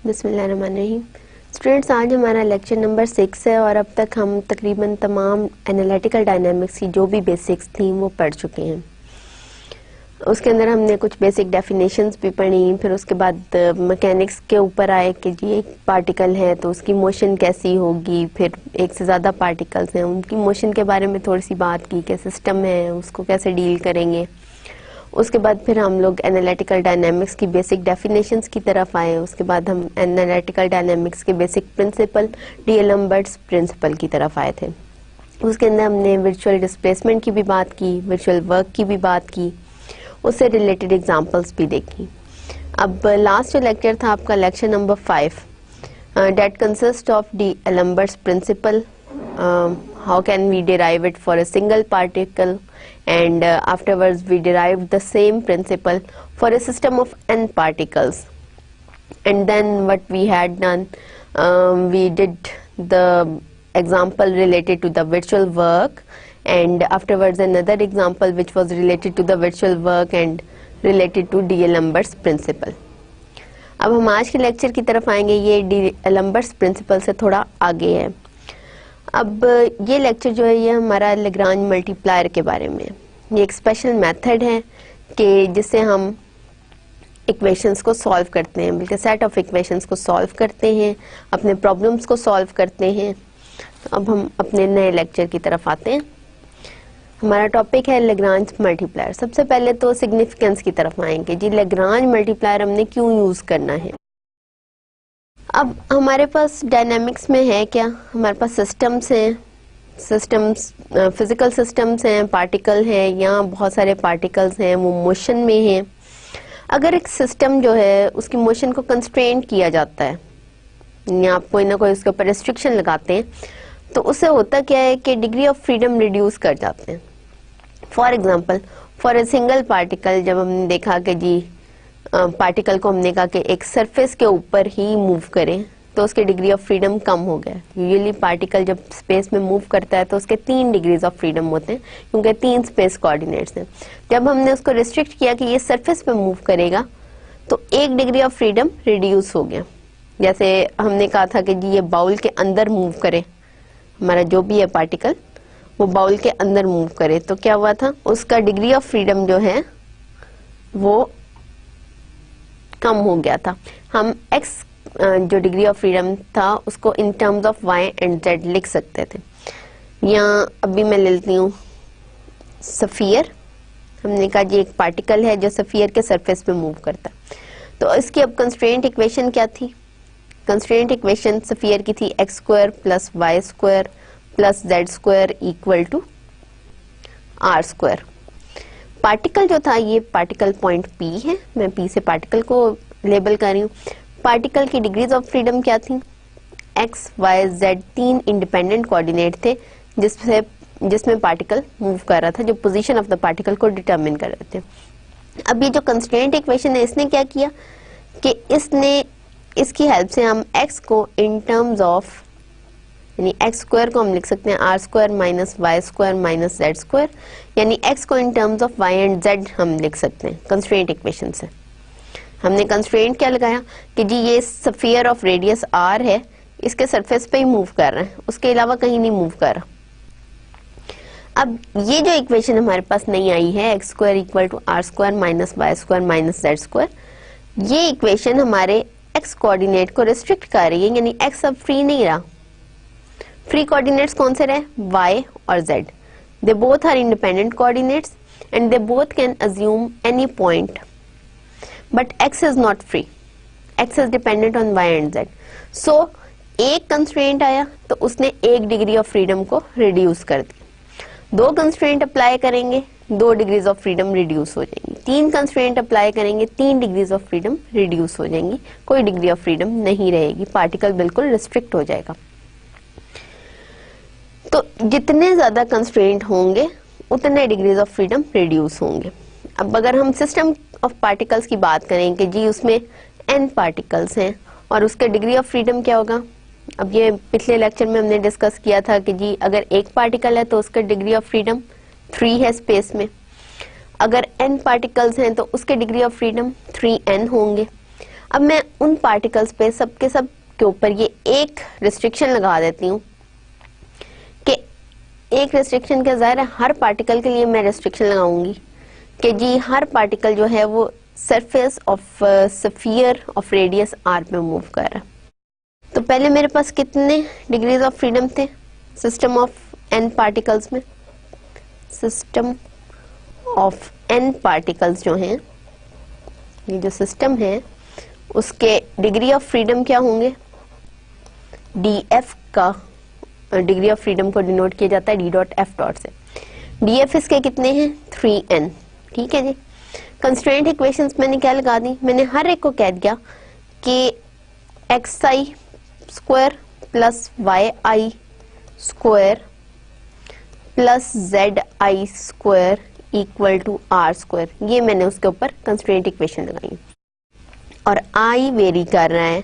बिस्मिल्लाहिर्रहमानिर्रहीम। स्टूडेंट्स, आज हमारा लेक्चर नंबर 6 है और अब तक हम तकरीबन तमाम एनालिटिकल डायनामिक्स की जो भी बेसिक्स थी वो पढ़ चुके हैं। उसके अंदर हमने कुछ बेसिक डेफिनेशंस भी पढ़ी, फिर उसके बाद मैकेनिक्स के ऊपर आए कि जी एक पार्टिकल है तो उसकी मोशन कैसी होगी, फिर एक से ज़्यादा पार्टिकल्स हैं उनकी मोशन के बारे में थोड़ी सी बात की कि सिस्टम है उसको कैसे डील करेंगे। उसके बाद फिर हम लोग एनालिटिकल डायनामिक्स की बेसिक डेफिनेशंस की तरफ आए। उसके बाद हम एनालिटिकल डायनामिक्स के बेसिक प्रिंसिपल डीएलम्बर्ट्स प्रिंसिपल की तरफ आए थे। उसके अंदर हमने वर्चुअल डिस्प्लेसमेंट की भी बात की, वर्चुअल वर्क की भी बात की, उससे रिलेटेड एग्जांपल्स भी देखी। अब लास्ट जो लेक्चर था आपका lecture number 5 that consist of D'Alembert's principle, how can we derive it for a single particle, and afterwards we derived the same principle for a system of n particles. And then what we had done, we did the example related to the virtual work, and afterwards another example which was related to the virtual work and related to डीएलम्बर्ट्स principle. अब हम आज के lecture की तरफ आएंगे, ये डीएलम्बर्ट्स principal से थोड़ा आगे है। अब ये लेक्चर जो है ये हमारा लैग्रांज मल्टीप्लायर के बारे में। ये एक स्पेशल मेथड है कि जिससे हम इक्वेशंस को सॉल्व करते हैं, बल्कि सेट ऑफ इक्वेशंस को सॉल्व करते हैं, अपने प्रॉब्लम्स को सॉल्व करते हैं। तो अब हम अपने नए लेक्चर की तरफ आते हैं। हमारा टॉपिक है लैग्रांज मल्टीप्लायर। सबसे पहले तो सिग्निफिकेंस की तरफ आएंगे। जी लैग्रांज मल्टीप्लायर हमने क्यों यूज करना है। अब हमारे पास डायनामिक्स में है क्या, हमारे पास सिस्टम्स हैं, फिजिकल सिस्टम्स हैं, पार्टिकल हैं, या बहुत सारे पार्टिकल्स हैं वो मोशन में हैं। अगर एक सिस्टम जो है उसकी मोशन को कंस्ट्रेंट किया जाता है या आप कोई ना कोई उसके ऊपर रिस्ट्रिक्शन लगाते हैं तो उससे होता क्या है कि डिग्री ऑफ फ्रीडम रिड्यूस कर जाते हैं। For example, for a single particle, जब हमने देखा कि जी पार्टिकल को हमने कहा कि एक सरफेस के ऊपर ही मूव करें तो उसके डिग्री ऑफ फ्रीडम कम हो गया। यूजुअली पार्टिकल जब स्पेस में मूव करता है तो उसके 3 डिग्रीज ऑफ फ्रीडम होते हैं क्योंकि 3 स्पेस कोऑर्डिनेट्स हैं। जब हमने उसको रिस्ट्रिक्ट किया कि ये सरफेस पे मूव करेगा तो 1 डिग्री ऑफ फ्रीडम रिड्यूस हो गया। जैसे हमने कहा था कि जी ये बाउल के अंदर मूव करे, हमारा जो भी है पार्टिकल वो बाउल के अंदर मूव करे, तो क्या हुआ था, उसका डिग्री ऑफ फ्रीडम जो है वो कम हो गया था। हम x जो डिग्री ऑफ फ्रीडम था उसको इन terms of y and z लिख सकते थे। या अभी मैं ले लेती हूँ सफियर। हमने कहा जी एक पार्टिकल है जो सफियर के सरफेस पे मूव करता है, तो इसकी अब कंस्ट्रेंट इक्वेशन क्या थी। कंस्ट्रेंट इक्वेशन सफियर की थी x square plus y square plus z square equal to r square. Particle जो था ये पार्टिकल पॉइंट P है, मैं P से पार्टिकल को लेबल कर रही हूँ। पार्टिकल की डिग्रीज ऑफ फ्रीडम क्या थी, x, y, z 3 independent coordinate थे जिसमें पार्टिकल मूव कर रहा था, जो पोजीशन ऑफ द पार्टिकल को डिटरमिन कर रहे थे। अब ये जो कंस्ट्रेंट इक्वेशन है इसने क्या किया कि इसकी हेल्प से हम x को इन टर्म्स ऑफ, यानी एक्स स्क्वायर को हम लिख सकते हैं r square minus y square minus z square, यानी एक्स को in terms of y and z हम लिख सकते हैं कंस्ट्रेंट इक्वेशन से। हमने कंस्ट्रेंट क्या लगाया कि जी ये स्फीयर ऑफ रेडियस आर है, इसके सरफेस पे ही मूव कर रहा है, उसके अलावा कहीं नहीं मूव कर रहा। अब ये जो इक्वेशन हमारे पास नहीं आई है x square equal to r square minus y square minus z square, ये इक्वेशन हमारे एक्स कोऑर्डिनेट को रिस्ट्रिक्ट कर रही है, यानी एक्स अब फ्री नहीं रहा। फ्री कोऑर्डिनेट्स कौन से रहे, y और z। They both are independent coordinates and they both can assume any point, but x is not free, x is dependent on y and z। So एक constraint आया तो उसने 1 डिग्री ऑफ फ्रीडम को reduce कर दी। 2 constraint apply करेंगे 2 degrees of freedom reduce हो जाएंगी। 3 कंस्ट्रेंट अप्लाई करेंगे 3 डिग्रीज ऑफ फ्रीडम रिड्यूस हो जाएंगी, कोई डिग्री ऑफ फ्रीडम नहीं रहेगी, पार्टिकल बिल्कुल रिस्ट्रिक्ट हो जाएगा। तो जितने ज्यादा कंस्ट्रेंट होंगे उतने डिग्रीज ऑफ फ्रीडम रिड्यूस होंगे। अब अगर हम सिस्टम ऑफ पार्टिकल्स की बात करें कि जी उसमें n पार्टिकल्स हैं और उसका डिग्री ऑफ फ्रीडम क्या होगा। अब ये पिछले लेक्चर में हमने डिस्कस किया था कि जी अगर एक पार्टिकल है तो उसका डिग्री ऑफ फ्रीडम 3 है स्पेस में, अगर n पार्टिकल्स हैं तो उसके डिग्री ऑफ फ्रीडम 3n होंगे। अब मैं उन पार्टिकल्स पे सबके सब के ऊपर ये एक रिस्ट्रिक्शन लगा देती हूँ कि एक रिस्ट्रिक्शन के ज़ाहिर है हर पार्टिकल के लिए मैं रिस्ट्रिक्शन लगाऊंगी कि जी हर पार्टिकल जो है वो surface of sphere of radius r पे मूव कर रहा है। तो पहले मेरे पास कितने डिग्रीज ऑफ फ्रीडम थे सिस्टम ऑफ n पार्टिकल्स में? सिस्टम ऑफ n पार्टिकल्स जो हैं, ये जो सिस्टम है उसके डिग्री ऑफ फ्रीडम क्या होंगे? df का डिग्री ऑफ फ्रीडम को डिनोट किया जाता है d डॉट f डॉट से। df इसके कितने हैं? 3n। ठीक है जी। कंस्ट्रेंट इक्वेशंस मैंने क्या लगा दी? मैंने हर एक को कह दिया कि xi square plus yi square plus zi square equal to r square, ये मैंने उसके ऊपर कंस्ट्रेंट इक्वेशन लगाई। और i वेरी कर रहा है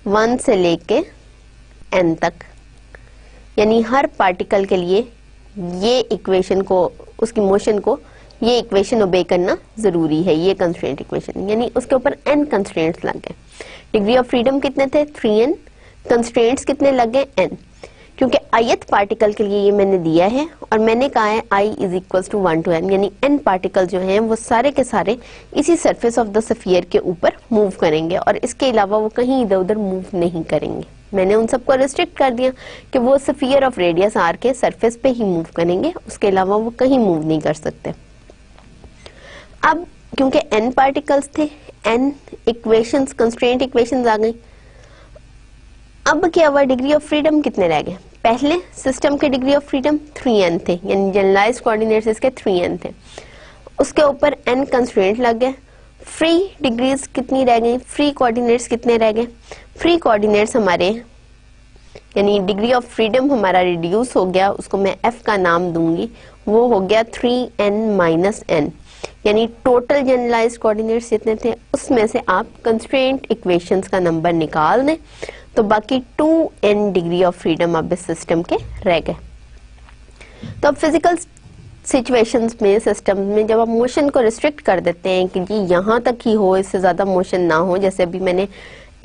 1 से लेके n तक, यानी हर पार्टिकल के लिए ये इक्वेशन को, उसकी मोशन को ये इक्वेशन ओबे करना जरूरी है, ये कंस्ट्रेंट इक्वेशन, यानी उसके ऊपर n कंस्ट्रेंट्स लग गए। डिग्री ऑफ फ्रीडम कितने थे? 3n। कंस्ट्रेंट्स कितने लग गए? n, क्योंकि ith पार्टिकल के लिए ये मैंने दिया है और मैंने कहा है i is equals to 1 to n, यानी n पार्टिकल जो हैं वो सारे के सारे इसी सरफेस ऑफ द स्फीयर के ऊपर मूव करेंगे और इसके अलावा वो कहीं इधर उधर मूव नहीं करेंगे। मैंने उन सबको रिस्ट्रिक्ट कर दिया कि वो स्फीयर ऑफ रेडियस r के सरफेस पे ही मूव करेंगे, उसके अलावा वो कहीं मूव नहीं कर सकते। अब क्योंकि n पार्टिकल्स थे, n इक्वेशंस, कंस्ट्रेंट इक्वेशंस आ गई। अब क्या हुआ? डिग्री ऑफ फ्रीडम कितने रह गए? पहले सिस्टम के डिग्री ऑफ फ्रीडम 3n थे, यानी जनरलाइज्ड कोऑर्डिनेट्स इसके 3n थे, उसके ऊपर n कंस्ट्रेंट लग गए। फ्री डिग्रीज कितनी रह गई? फ्री कोऑर्डिनेट्स कितने रह गए? फ्री कोऑर्डिनेट्स हमारे, यानी डिग्री ऑफ फ्रीडम हमारा रिड्यूस हो गया, उसको मैं f का नाम दूंगी, वो हो गया 3n - n, यानी टोटल जनरलाइज्ड कोऑर्डिनेट्स जितने थे उसमें से आप कंस्ट्रेंट इक्वेशंस का नंबर निकाल दें तो बाकी 2n डिग्री ऑफ फ्रीडम अब इस सिस्टम के रह गए। तो अब फिजिकल सिचुएशंस में, सिस्टम में जब आप मोशन को रिस्ट्रिक्ट कर देते हैं कि जी यहाँ तक ही हो, इससे ज्यादा मोशन ना हो, जैसे अभी मैंने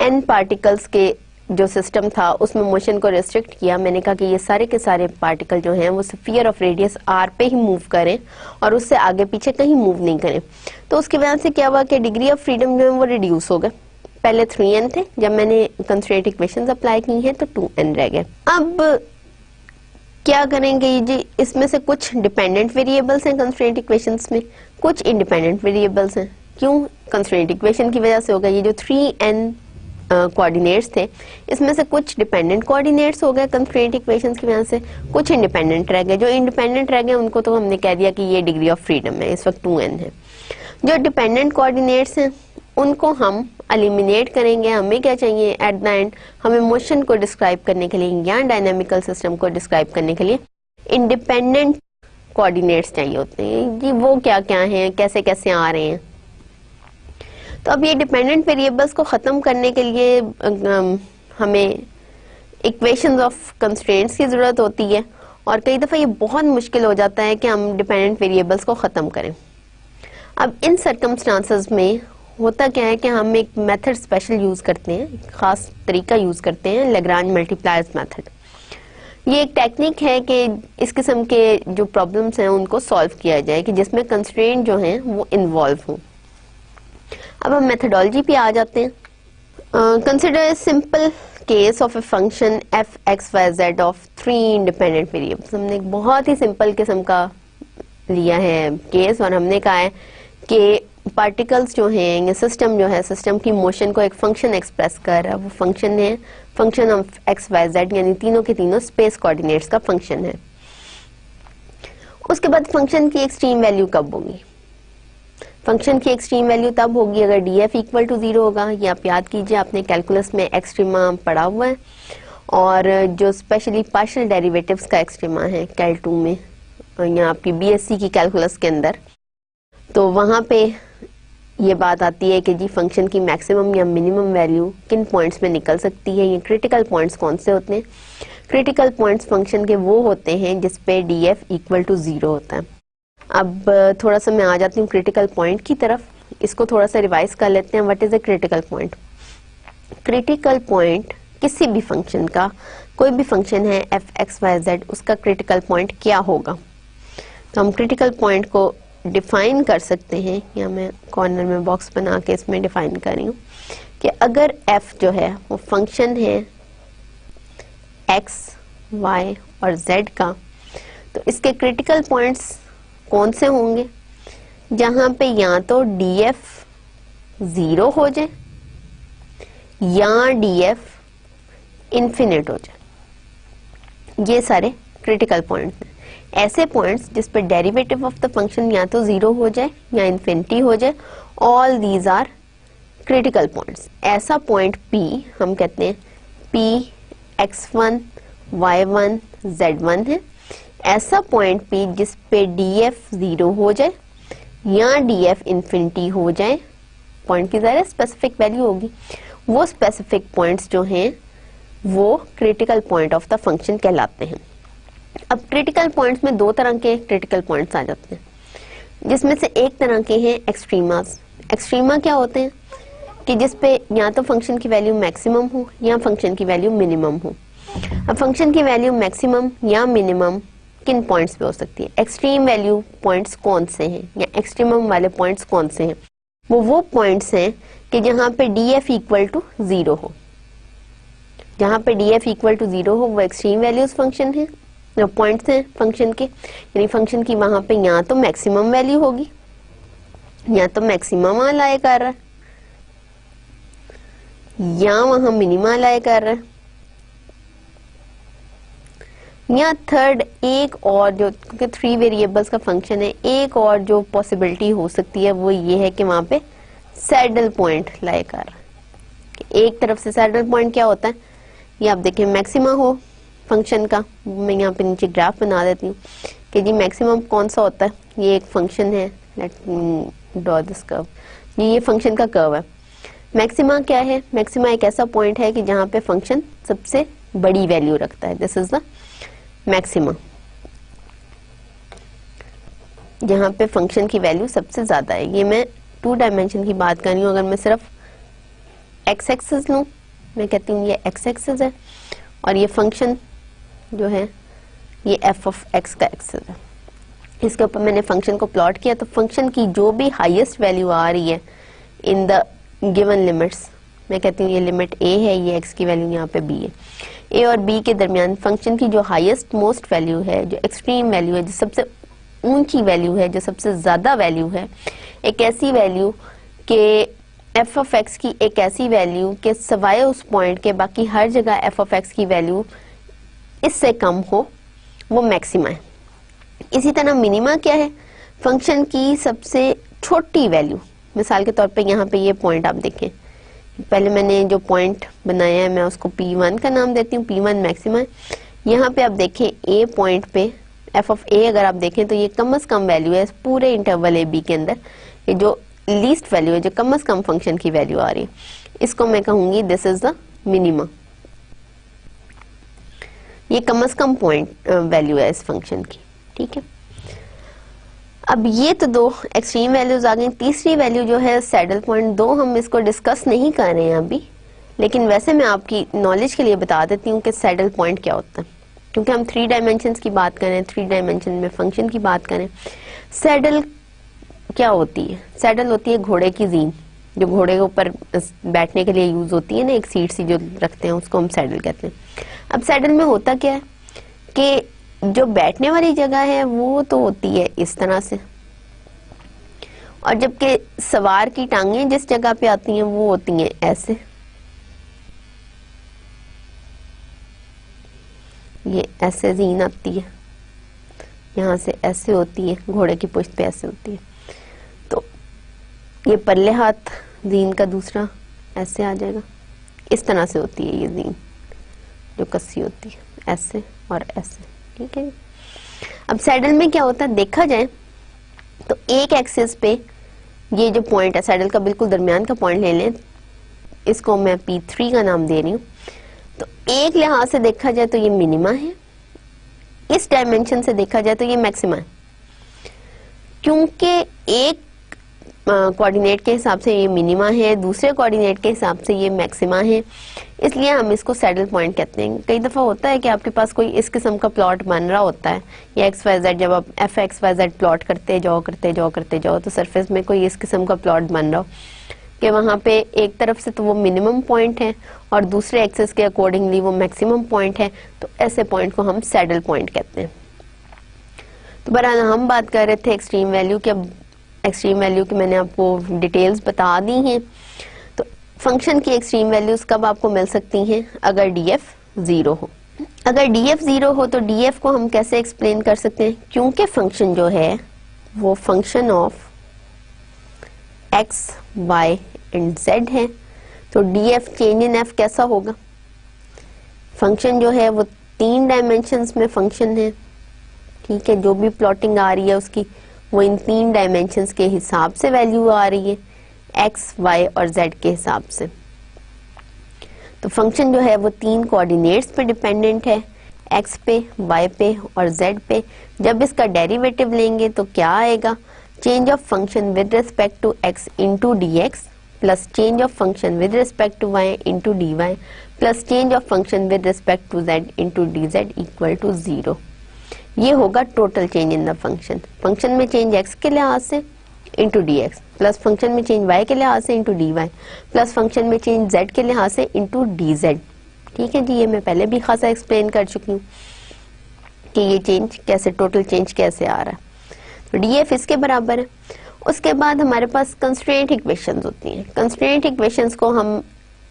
n पार्टिकल्स के जो सिस्टम था उसमें मोशन को रिस्ट्रिक्ट किया, मैंने कहा कि ये सारे के सारे पार्टिकल जो हैं वो स्फीयर ऑफ रेडियस r पे ही मूव करें और उससे आगे पीछे कहीं मूव नहीं करें। तो उसकी वजह से क्या हुआ कि डिग्री ऑफ फ्रीडम जो है वो रिड्यूस हो गए। पहले 3n थे, जब मैंने कंस्ट्रेंट इक्वेशंस अप्लाई की हैं तो 2n रह गए। अब क्या करेंगे जी? इसमें से कुछ डिपेंडेंट वेरिएबल्स हैं कंस्ट्रेंट इक्वेशंस में, कुछ इंडिपेंडेंट वेरिएबल्स हैं। क्यों? कंस्ट्रेंट इक्वेशन की वजह से होगा। ये जो 3n कोऑर्डिनेट्स थे इसमें से कुछ डिपेंडेंट कोऑर्डिनेट्स हो गए कंस्ट्रेंट इक्वेशंस की वजह से, कुछ इंडिपेंडेंट रह गए। जो इंडिपेंडेंट रह गए उनको तो हमने कह दिया कि ये डिग्री ऑफ फ्रीडम है, इस वक्त 2n है। जो डिपेंडेंट कोऑर्डिनेट्स हैं उनको हम एलिमिनेट करेंगे। हमें क्या चाहिए एट द एंड? हमें मोशन को डिस्क्राइब करने के लिए या डायनामिकल सिस्टम को डिस्क्राइब करने के लिए इंडिपेंडेंट कोऑर्डिनेट्स चाहिए होते हैं जी। वो क्या क्या हैं, कैसे कैसे आ रहे हैं? तो अब ये डिपेंडेंट वेरिएबल्स को खत्म करने के लिए हमें इक्वेशंस ऑफ कंस्ट्रेंट्स की जरूरत होती है और कई दफा ये बहुत मुश्किल हो जाता है कि हम डिपेंडेंट वेरिएबल्स को खत्म करें। अब इन सर्कमस्टांसेस में होता क्या है कि हम एक मेथड स्पेशल यूज करते हैं, एक खास तरीका यूज करते हैं, लैग्रांज मल्टीप्लायर्स मेथड। ये एक टेक्निक है कि इस किस्म के जो प्रॉब्लम्स हैं उनको सॉल्व किया जाए कि जिसमें कंस्ट्रेंट जो हैं वो इन्वॉल्व हों। अब हम मेथडोलॉजी पे आ जाते हैं। Consider a simple case of a function f x y z of 3 independent variables. हमने एक बहुत ही सिंपल किस्म का लिया है केस और हमने कहा है कि पार्टिकल्स जो हैं, ये सिस्टम जो है, सिस्टम की मोशन को एक फंक्शन एक्सप्रेस कर रहा है। वो फंक्शन है function of x Y z, यानी तीनों के तीनों स्पेस कोऑर्डिनेट्स का फंक्शन है। उसके बाद फंक्शन की एक्सट्रीम वैल्यू कब होगी? फंक्शन की एक्सट्रीम वैल्यू तब होगी अगर df इक्वल टू 0 होगा। ये आप याद कीजिए, आपने कैलकुलस में एक्सट्रीमा पढ़ा हुआ है और जो स्पेशली पार्शियल डेरिवेटिव्स का एक्सट्रीमा है कैल 2 में, यहाँ आपकी बीएससी की कैलकुलस के अंदर, तो वहां पे ये बात आती है कि जी फंक्शन की मैक्सिमम या मिनिमम वैल्यू किन पॉइंट्स में निकल सकती है। ये क्रिटिकल पॉइंट्स कौन से होते हैं? क्रिटिकल पॉइंट्स फंक्शन के वो होते हैं जिसपे df इक्वल टू 0 होता है। अब थोड़ा सा मैं आ जाती हूँ क्रिटिकल पॉइंट की तरफ, इसको थोड़ा सा रिवाइज कर लेते हैं। What is a critical point? Critical point किसी भी फंक्शन का, कोई भी फंक्शन है f(x,y,z), उसका क्रिटिकल पॉइंट क्या होगा। तो हम क्रिटिकल पॉइंट को डिफाइन कर सकते हैं, या मैं कॉर्नर में बॉक्स बना के इसमें डिफाइन कर रही हूँ कि अगर f जो है वो फंक्शन है x, y और z का, तो इसके क्रिटिकल पॉइंट्स कौन से होंगे, जहां पे या तो df 0 हो जाए या df इन्फिनिट हो जाए। ये सारे क्रिटिकल पॉइंट्स हैं, ऐसे पॉइंट्स जिस पर डेरिवेटिव ऑफ द फंक्शन या तो 0 हो जाए या इन्फिनिटी हो जाए। All these are critical points. ऐसा पॉइंट P हम कहते हैं P x1, y1, z1 है। ऐसा पॉइंट P जिस पे df 0 हो जाए या df इन्फिनिटी हो जाए, पॉइंट की ज़रा स्पेसिफिक वैल्यू होगी, वो स्पेसिफिक पॉइंट्स जो हैं वो critical point of the function कहलाते हैं। अब क्रिटिकल पॉइंट्स में दो तरह के क्रिटिकल पॉइंट्स आ जाते हैं, जिसमें से एक तरह के हैं एक्सट्रीमास। एक्सट्रीमा क्या होते हैं कि जिस पे या तो फंक्शन की वैल्यू मैक्सिमम हो या फंक्शन की वैल्यू मिनिमम हो। अब फंक्शन की वैल्यू मैक्सिमम या मिनिमम किन पॉइंट्स पे हो सकती है, एक्सट्रीम वैल्यू पॉइंट्स कौन से हैं या एक्सट्रीमम वाले पॉइंट्स कौन से हैं। वो पॉइंट्स हैं कि जहां पे df इक्वल टू 0 हो। जहां पे df इक्वल टू 0 हो वो एक्सट्रीम वैल्यूज फंक्शन है, पॉइंट्स हैं फंक्शन के, यानी फंक्शन की वहां पे या तो मैक्सिमम वैल्यू होगी या तो मैक्सिमम अलाय कर रहा है या वहां मिनिमा अलाय कर रहा है, या थर्ड एक और जो, क्योंकि 3 वेरिएबल्स का फंक्शन है, एक और जो पॉसिबिलिटी हो सकती है वो ये है कि वहां पे सैडल पॉइंट लाई कर रहा है। एक तरफ से सैडल पॉइंट क्या होता है, ये आप देखें मैक्सिमा हो फंक्शन का, मैं यहाँ पे नीचे ग्राफ बना देती हूँ कि जी मैक्सिमम कौन सा होता है। ये एक फंक्शन है, let me draw this curve, ये फंक्शन का कर्व है। मैक्सिमा क्या है, मैक्सिमा एक ऐसा पॉइंट है कि जहाँ पे फंक्शन सबसे बड़ी वैल्यू रखता है, दिस इज द मैक्सिमा, जहाँ पे फंक्शन की वैल्यू सबसे ज्यादा है। ये मैं 2 डायमेंशन की बात कर रही हूँ। अगर मैं सिर्फ x एक्सिस लूँ, मैं कहती हूँ ये x एक्सिस है और ये फंक्शन जो है ये f ऑफ x का एक्सिस है। इसके ऊपर मैंने फंक्शन को प्लॉट किया, तो फंक्शन की जो भी हाईएस्ट वैल्यू आ रही है इन द गिवन लिमिट्स, मैं कहती हूँ ये लिमिट a है, ये x की वैल्यू यहाँ पे b है। a और b के दरमियान फंक्शन की जो हाईएस्ट मोस्ट वैल्यू है, जो एक्सट्रीम वैल्यू है, जो सबसे ऊंची वैल्यू है, जो सबसे ज्यादा वैल्यू है, एक ऐसी वैल्यू के f ऑफ x की एक ऐसी वैल्यू के सवाए उस पॉइंट के बाकी हर जगह f ऑफ x की वैल्यू इससे कम हो, वो मैक्सिमा है। इसी तरह मिनिमा क्या है, फंक्शन की सबसे छोटी वैल्यू। मिसाल के तौर पे यहाँ पे ये पॉइंट आप देखें, पहले मैंने जो पॉइंट बनाया है मैं उसको P1 का नाम देती हूँ, P1 मैक्सिमा है। यहाँ पे आप देखें a पॉइंट पे f ऑफ a अगर आप देखें तो ये कम से कम वैल्यू है इस पूरे इंटरवल ए बी के अंदर, ये जो लीस्ट वैल्यू है, जो कम से कम फंक्शन की वैल्यू आ रही है, इसको मैं कहूंगी दिस इज द मिनिमा। ये कम से कम पॉइंट वैल्यू है इस फंक्शन की, ठीक है। अब ये तो 2 एक्सट्रीम वैल्यूज आ गई। तीसरी वैल्यू जो है सैडल पॉइंट, 2 हम इसको डिस्कस नहीं कर रहे हैं अभी, लेकिन वैसे मैं आपकी नॉलेज के लिए बता देती हूँ कि सैडल पॉइंट क्या होता है, क्योंकि हम 3 डायमेंशंस की बात करें, 3 डायमेंशन में फंक्शन की बात करें। सैडल क्या होती है, सैडल होती है घोड़े की जीन, जो घोड़े के ऊपर बैठने के लिए यूज होती है ना, एक सीट सी जो रखते हैं, उसको हम सैडल कहते हैं। अब सैडल में होता क्या है कि जो बैठने वाली जगह है वो तो होती है इस तरह से, और जबकि सवार की टांगें जिस जगह पे आती हैं वो होती हैं ऐसे। ये ऐसे जीन आती है, यहाँ से ऐसे होती है, घोड़े की पुश्त पे ऐसे होती है। तो ये पल्ले हाथ जीन का दूसरा ऐसे आ जाएगा, इस तरह से होती है ये जीन जो कस्सी होती है, ऐसे और ऐसे, ठीक है। अब सैडल में क्या होता है देखा जाए तो एक एक्सिस पे ये जो पॉइंट है सैडल का बिल्कुल दरमियान का पॉइंट ले लें, इसको मैं P3 का नाम दे रही हूँ। तो एक लिहाज से देखा जाए तो ये मिनिमा है, इस डायमेंशन से देखा जाए तो ये मैक्सिमा है, क्योंकि एक कोऑर्डिनेट के हिसाब से ये मिनिमा है, दूसरे कोऑर्डिनेट के हिसाब से ये मैक्सिमा है, इसलिए हम इसको सैडल पॉइंट कहते हैं। कई दफ़ा होता है कि आपके पास कोई इस किस्म का प्लॉट बन रहा होता है, या एक्स वाई जेड, जब आप f x Y z plot करते जाओ तो सरफेस में कोई इस किस्म का प्लॉट बन रहा हो कि वहाँ पे एक तरफ से तो वो मिनिमम पॉइंट है और दूसरे एक्सेस के अकॉर्डिंगली वो मैक्सिमम पॉइंट है, तो ऐसे पॉइंट को हम सैडल पॉइंट कहते हैं। तो बहरहाल हम बात कर रहे थे एक्सट्रीम वैल्यू की। अब एक्सट्रीम वैल्यू की मैंने आपको डिटेल्स बता दी हैं। तो फंक्शन की एक्सट्रीम वैल्यूज कब आपको मिल सकती हैं? अगर डीएफ 0 हो। अगर डीएफ 0 हो तो डीएफ को हम कैसे एक्सप्लेन कर सकते हैं? क्योंकि फंक्शन जो है वो function of x y and z है, तो डीएफ चेंज इन एफ कैसा होगा? फंक्शन जो है वो 3 डायमेंशंस में फंक्शन है, ठीक है। जो भी प्लॉटिंग आ रही है उसकी वो इन 3 डायमेंशंस के हिसाब से वैल्यू आ रही है, एक्स वाई और जेड के हिसाब से। तो फंक्शन जो है वो 3 कोऑर्डिनेट्स पे डिपेंडेंट है, एक्स पे, वाई पे और जेड पे। जब इसका डेरिवेटिव लेंगे तो क्या आएगा? Change of function with respect to x into d x plus change of function with respect to y into d Y plus change of function with respect to z into d z equal to 0। ये होगा total change in the function. Function में change x के लिहाज से into d x plus function में change y के लिहाज से into d Y plus function में चेंज z के लिहाज से इंटू डी जेड। ठीक है जी, ये मैं पहले भी खासा एक्सप्लेन कर चुकी हूँ कि ये चेंज कैसे, टोटल चेंज कैसे आ रहा है। तो डीएफ इसके बराबर है। उसके बाद हमारे पास कंस्ट्रेंट इक्वेशंस होती हैं। कंस्ट्रेंट इक्वेशंस को हम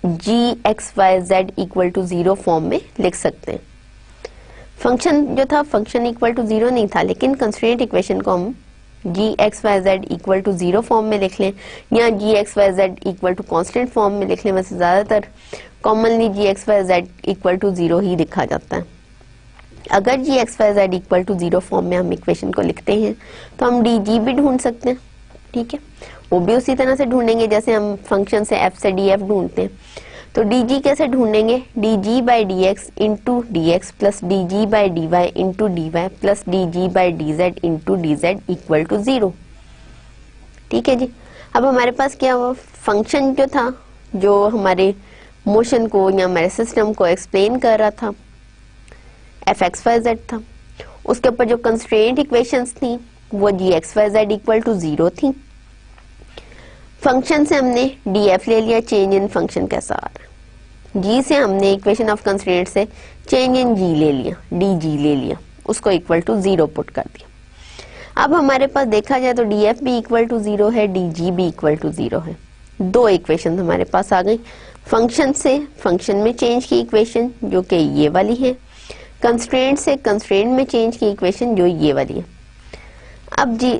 G X Y Z equal to 0 form में लिख सकते हैं। फंक्शन जो था फंक्शन इक्वल टू 0 नहीं था, लेकिन कंस्ट्रेंट इक्वेशन को हम G X Y Z equal to 0 form में लिख लें या G X Y Z equal to constant form में लिख लें। वैसे ज्यादातर commonly G X Y Z equal to 0 ही लिखा जाता है। अगर G X Y Z equal to 0 form में हम इक्वेशन को लिखते हैं तो हम डी जी भी ढूंढ सकते हैं, ठीक है। वो भी उसी तरह से ढूंढेंगे जैसे हम फंक्शन से एफ से डी एफ ढूंढते हैं। तो डी जी कैसे ढूंढेंगे? D g by D x into d x plus d g by d y into d Y plus d g by d z into d z equal to 0। ठीक है जी। अब हमारे पास क्या हुआ? फंक्शन जो था, जो हमारे मोशन को या हमारे सिस्टम को एक्सप्लेन कर रहा था, एफ एक्स वाई जेड था। उसके ऊपर जो कंस्ट्रेंट इक्वेशंस थी वो G X Y Z equal to 0 थी। फंक्शन से हमने डी एफ ले लिया, चेंज इन फंक्शन कैसा आ रहा है। जी से हमने इक्वेशन ऑफ कंस्ट्रेंट से चेंज इन जी ले लिया, डी जी ले लिया, उसको इक्वल टू 0 पुट कर दिया। अब हमारे पास देखा जाए तो डी एफ भी इक्वल टू 0 है, डी जी भी इक्वल टू 0 है। 2 इक्वेशन हमारे पास आ गई। फंक्शन से फंक्शन में चेंज की इक्वेशन जो कि ये वाली है, कंस्ट्रेंट से कंस्ट्रेंट में चेंज की इक्वेशन जो ये वाली है। अब जी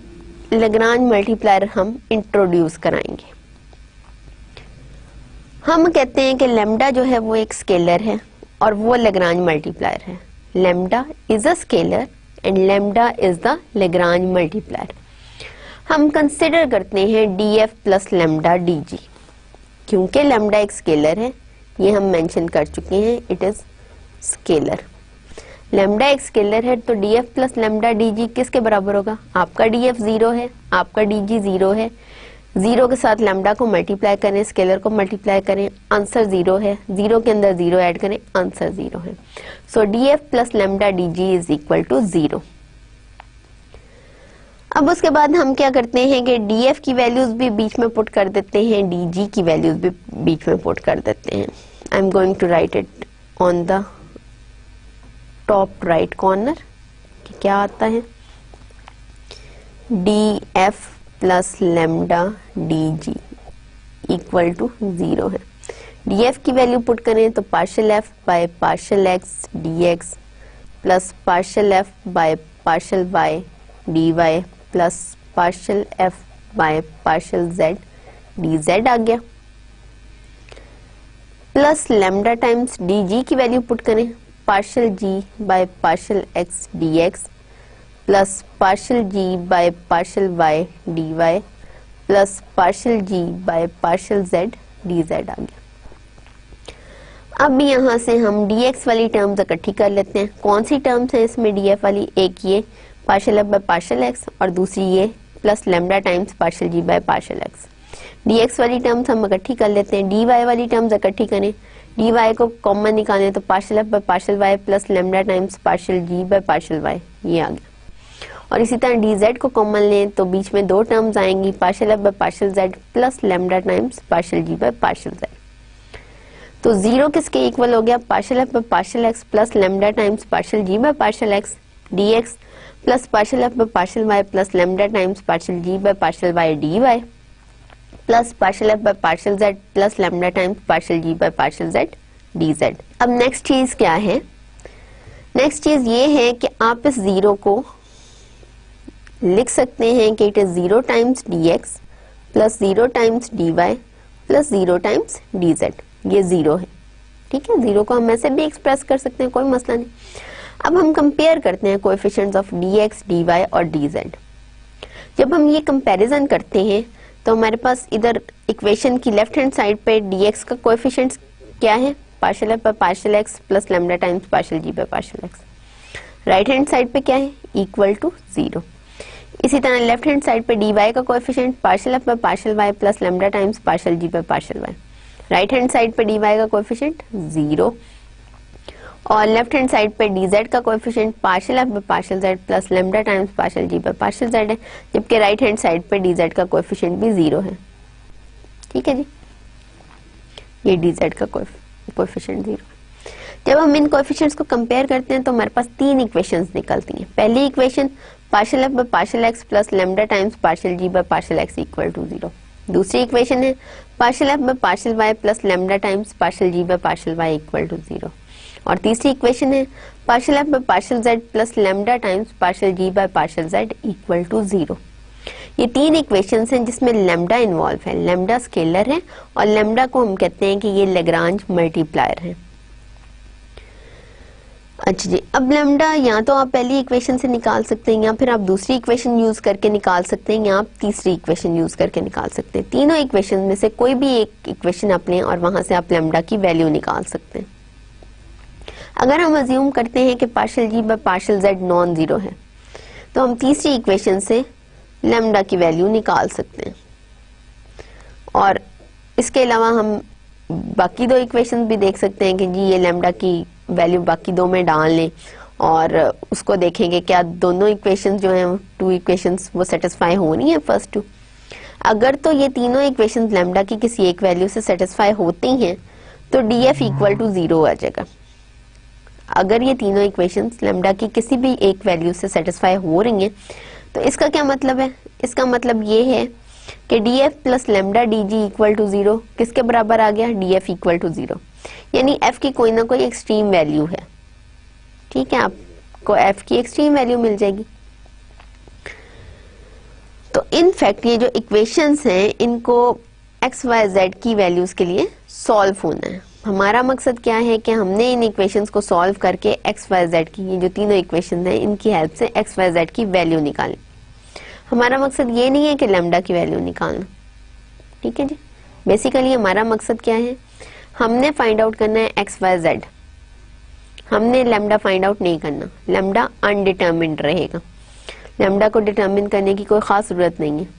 लैग्रांज मल्टीप्लायर हम इंट्रोड्यूस कराएंगे। हम कहते हैं कि लैम्डा जो है वो एक स्केलर है और वो लैग्रांज मल्टीप्लायर है। Lambda is a scalar and lambda is the Lagrange multiplier. हम कंसिडर करते हैं D F plus lambda D जी, क्योंकि लैम्डा एक स्केलर है, ये हम मेंशन कर चुके हैं, इट इज स्केलर। लैम्डा एक स्केलर है तो D F plus lambda D जी किसके बराबर होगा? आपका डी एफ 0 है, आपका डी जी 0 है। 0 के साथ लैम्डा को मल्टीप्लाई करें, स्केलर को मल्टीप्लाई करें, आंसर 0 है। 0 के अंदर 0 ऐड करें, आंसर 0 है। So D F plus lambda D G is equal to 0। अब उसके बाद हम क्या करते हैं कि डी एफ की वैल्यूज भी बीच में पुट कर देते हैं, डी जी की वैल्यूज भी बीच में पुट कर देते हैं। I am going to write it on the top right corner कि क्या आता है। D F plus lambda D G equal to 0 है। डी एफ की वैल्यू पुट करें तो partial F by partial X D x plus partial F by partial Y D Y plus partial F by partial Z D Z आ गया, plus lambda times D G की value put करें, partial ji by partial X D x plus partial ji by partial Y D Y plus partial ji by partial Z D Z आ गया। अब यहाँ से हम डी एक्स वाली terms इकट्ठी कर लेते हैं। कौन सी टर्म्स है इसमें डी एफ वाली? एक ये partial F by partial x और दूसरी ये plus lambda times partial ji by partial x. dx वाली टर्म्स हम इकट्ठी कर लेते हैं, dy वाली टर्म्स इकट्ठी करें, dy को कॉमन निकालें तो partial F by partial y plus lambda times partial ji by partial y, ये आ गया। और इसी तरह dz को कॉमन लें तो बीच में दो टर्म्स आएंगी, partial F by partial z plus lambda times partial ji by partial z. तो जीरो किसके इक्वल हो गया, partial F by partial x plus lambda times partial ji by partial x dx plus partial F by partial y plus lambda times partial ji by partial y dy plus partial F by partial z plus lambda times partial ji by partial z dz। अब next चीज क्या है, next चीज ये है कि आप इस जीरो को लिख सकते हैं कि it is 0 times dx plus 0 times dy plus 0 times dz। ये जीरो है, ठीक है, जीरो को हम ऐसे भी एक्सप्रेस कर सकते हैं, कोई मसला नहीं। अब हम कंपेयर करते हैं कोएफिशिएंट्स ऑफ dx dy और dz। जब हम ये कंपैरिजन करते हैं तो हमारे पास इधर इक्वेशन की लेफ्ट हैंड साइड पे dx का कोएफिशिएंट्स क्या है, partial F by partial x plus lambda times partial ji by partial x. Right hand side पे क्या है, इक्वल टू 0। इसी तरह लेफ्ट हैंड साइड पे dy का coefficient partial F by partial y plus lambda times partial ji by partial y. Right hand side पे dy का coefficient 0 और लेफ्ट हैंड साइड पे dz का coefficient partial F by partial z plus lambda times partial ji by partial z है, जबकि right hand side पे dz का coefficient भी 0 है, ठीक है जी, ये dz का कोएफिशिएंट 0। जब हम इन कोएफिशिएंट्स को कंपेयर करते हैं तो हमारे पास तीन इक्वेशंस निकलती हैं। पहली equation partial F by partial x plus lambda times partial ji by partial x equal to 0। दूसरी इक्वेशन है partial F by partial y plus lambda times partial ji by partial y equal to 0। और तीसरी equation है partial F by partial z plus lambda times partial ji by partial z equal to 0। ये तीन equations हैं जिसमें lambda involve है, lambda scalar है और लेमडा को हम कहते हैं कि ये लैग्रांज मल्टीप्लायर है। अच्छा जी, अब लेमडा या तो आप पहली इक्वेशन से निकाल सकते हैं या फिर आप दूसरी इक्वेशन यूज करके निकाल सकते हैं या आप तीसरी इक्वेशन यूज करके निकाल सकते हैं। तीनों इक्वेशन में से कोई भी एक इक्वेशन आप लें और वहां से आप लेमडा की वैल्यू निकाल सकते हैं। अगर हम अज्यूम करते हैं कि partial ji by partial z non zero है तो हम तीसरी इक्वेशन से लेमडा की वैल्यू निकाल सकते हैं। और इसके अलावा हम बाकी दो इक्वेशंस भी देख सकते हैं कि जी ये लेमडा की वैल्यू बाकी दो में डाल लें और उसको देखेंगे क्या दोनों इक्वेशंस जो हैं टू इक्वेशंस वो सेटिस्फाई हो रही हैं फर्स्ट टू। अगर तो ये तीनों इक्वेशंस लेमडा की किसी एक वैल्यू से सेटिस्फाई होती हैं तो df इक्वल टू 0 आ जाएगा। अगर ये तीनों इक्वेशंस लेमडा की किसी भी एक वैल्यू से सेटिस्फाई हो रही हैं तो इसका क्या मतलब है, इसका मतलब ये है कि df plus lambda dg equal to 0 किसके बराबर आ गया, df इक्वल टू 0। यानी f की कोई ना कोई एक्सट्रीम वैल्यू है, ठीक है, आपको f की एक्सट्रीम वैल्यू मिल जाएगी। तो इन फैक्ट ये जो इक्वेशंस हैं इनको x y z की वैल्यूज के लिए सॉल्व होना है। हमारा मकसद क्या है कि हमने इन इक्वेशंस को सॉल्व करके x y z की, ये जो तीनों इक्वेशंस हैं इनकी हेल्प से x y z की वैल्यू निकालें। हमारा मकसद ये नहीं है कि लेमडा की वैल्यू निकालना, ठीक है जी। बेसिकली हमारा मकसद क्या है, हमने फाइंड आउट करना है x y z, हमने लेमडा फाइंड आउट नहीं करना। लेमडा अनडिटर्मिन्ड रहेगा, लेमडा को डिटर्मिन करने की कोई खास जरूरत नहीं है।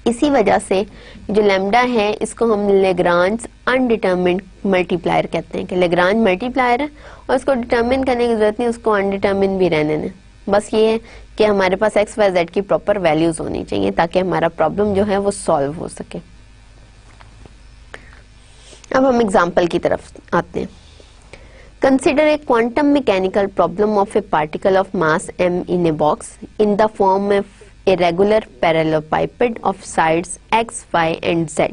इसी वजह से जो लेमडा है इसको हम लेग्रांज अनडिटर्मिन्ड मल्टीप्लायर कहते हैं कि लेग्रांज मल्टीप्लायर है और इसको डिटर्मिन करने की जरूरत नहीं, उसको अनडिटर्मिन भी रहने दें। बस ये है कि हमारे पास एक्स वाई जेड की प्रॉपर वैल्यूज होनी चाहिए ताकि हमारा प्रॉब्लम जो है वो सॉल्व हो सके। अब हम एग्जाम्पल की तरफ आते हैं। Consider a quantum mechanical problem of A particle of mass m in a box in the form of a regular parallelepiped of sides x, y and z.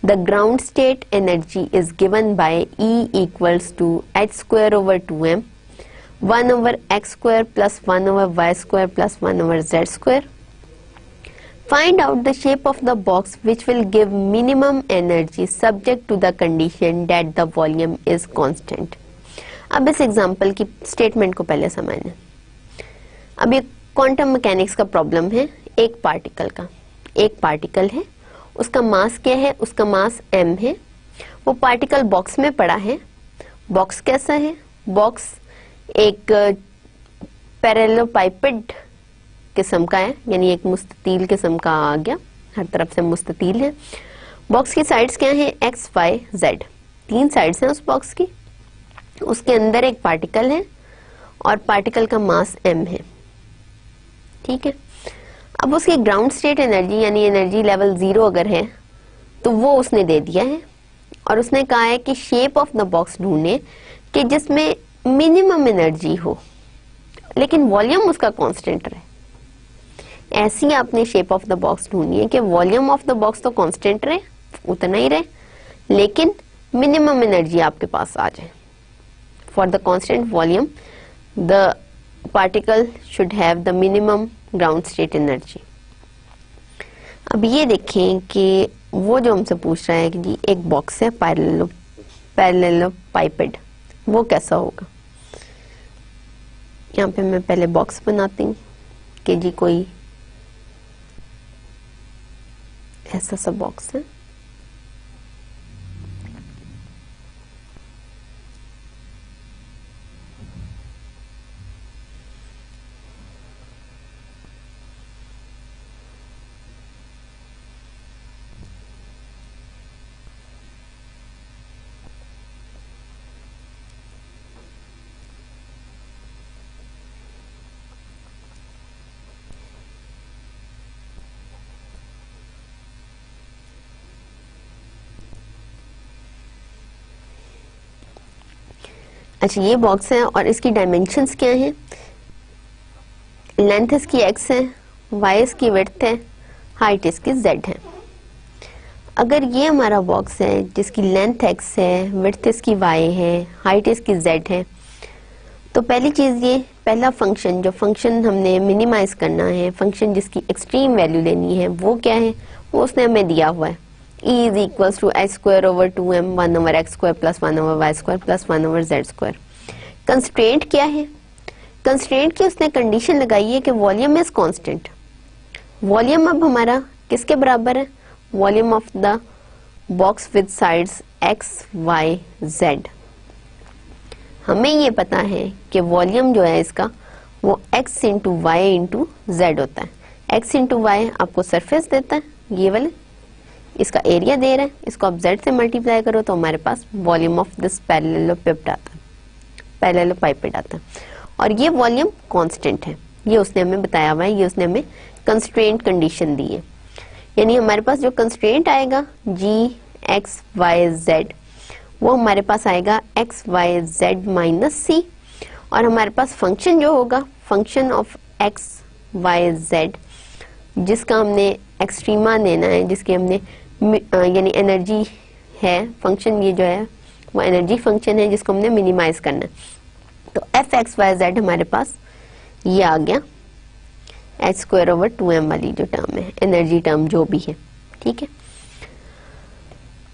The ground state energy is given by E equals to h square over 2m 1 over x square plus 1 over y square plus 1 over z square. Find out the shape of the box which will give minimum energy subject to the condition that the volume is constant. अब इस example की statement को पहले समझना। अब ये quantum mechanics का problem है, एक पार्टिकल का, एक पार्टिकल है, उसका मास क्या है, उसका मास m है, वो पार्टिकल बॉक्स में पड़ा है। बॉक्स कैसा है, बॉक्स एक पैरेललोपाइपेड किस्म का है, यानी एक मुस्ततील किस्म का आ गया, हर तरफ से मुस्ततील है। बॉक्स की साइड्स क्या है, एक्स वाई जेड, 3 साइड्स हैं उस बॉक्स की। उसके अंदर एक पार्टिकल है और पार्टिकल का मास m है, ठीक है। अब उसकी ग्राउंड स्टेट एनर्जी यानी एनर्जी लेवल 0 अगर है तो वो उसने दे दिया है, और उसने कहा है कि शेप ऑफ द बॉक्स ढूंढे कि जिसमें मिनिमम एनर्जी हो लेकिन वॉल्यूम उसका कांस्टेंट रहे। ऐसी आपने शेप ऑफ द बॉक्स ढूंढनी है कि वॉल्यूम ऑफ द बॉक्स तो कांस्टेंट रहे, उतना ही रहे, लेकिन मिनिमम एनर्जी आपके पास आ जाए। For the constant volume the particle should have the minimum ground state energy. अब ये देखें कि वो जो हमसे पूछ रहा है कि जी एक बॉक्स है पैरेललोपाइपेड, वो कैसा होगा। यहाँ पे मैं पहले बॉक्स बनाती हूँ कि जी कोई ऐसा सा बॉक्स है, अच्छा ये बॉक्स है और इसकी डायमेंशंस क्या हैं, लेंथ इसकी x है, y इसकी विड्थ है, हाइट इसकी z है। अगर ये हमारा बॉक्स है जिसकी लेंथ x है, विड्थ इसकी y है, हाइट इसकी z है, तो पहली चीज ये पहला फंक्शन, जो फंक्शन हमने मिनिमाइज करना है, फंक्शन जिसकी एक्सट्रीम वैल्यू लेनी है, वो क्या है, वो उसने हमें दिया हुआ है, e is equals to h square over 2m 1 over x square plus 1 over y square plus 1 over z square. Constraint क्या है, कंस्ट्रेंट की उसने कंडीशन लगाई है कि वॉल्यूम इज कांस्टेंट। वॉल्यूम अब हमारा किसके बराबर है, volume of the box with sides x y z। हमें ये पता है कि वॉल्यूम जो है इसका वो x into y into z होता है। x इंटू वाई आपको सरफेस देता है, ये वाले इसका एरिया दे रहा है, इसको आप z से मल्टीप्लाई करो तो हमारे पास वॉल्यूम ऑफ दिस पैरेललोपाइपेड आता है, पैरेललोपाइपेड आता है। और ये वॉल्यूम कांस्टेंट है, ये उसने हमें बताया हुआ है, ये उसने हमें कंस्ट्रेंट कंडीशन दी है। यानी हमारे पास जो कंस्ट्रेंट आएगा g x y z वो हमारे पास आएगा x y z माइनस सी, और हमारे पास फंक्शन जो होगा function of x y z जिसका हमने एक्सट्रीमा लेना है, जिसकी हमने यानी एनर्जी है, फंक्शन ये जो है वो एनर्जी फंक्शन है जिसको हमने मिनिमाइज करना है। तो एफ एक्स वाई जेड हमारे पास ये आ गया, एच स्क्वायर ओवर 2m वाली जो टर्म है, एनर्जी टर्म जो भी है, ठीक है।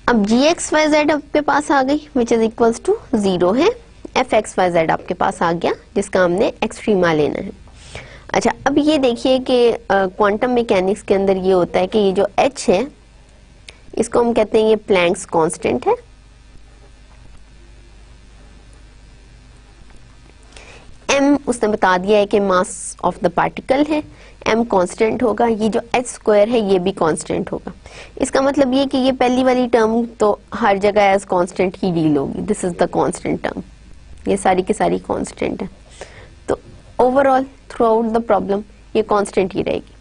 अब जी एक्स वाई जेड आपके पास आ गई विच इज इक्वल्स टू 0 है, एफ एक्स वाई जेड आपके पास आ गया जिसका हमने एक्सट्रीमा लेना है। अच्छा अब ये देखिए कि क्वांटम मैकेनिक्स के अंदर ये होता है कि ये जो h है इसको हम कहते हैं ये प्लैंक्स कांस्टेंट है, m उसने बता दिया है कि मास ऑफ द पार्टिकल है, m कांस्टेंट होगा, ये जो h स्क्वायर है ये भी कांस्टेंट होगा। इसका मतलब ये कि ये पहली वाली टर्म तो हर जगह एज कांस्टेंट ही डील होगी, this is the constant term, ये सारी की सारी कांस्टेंट है। तो overall through out the problem ये कांस्टेंट ही रहेगी।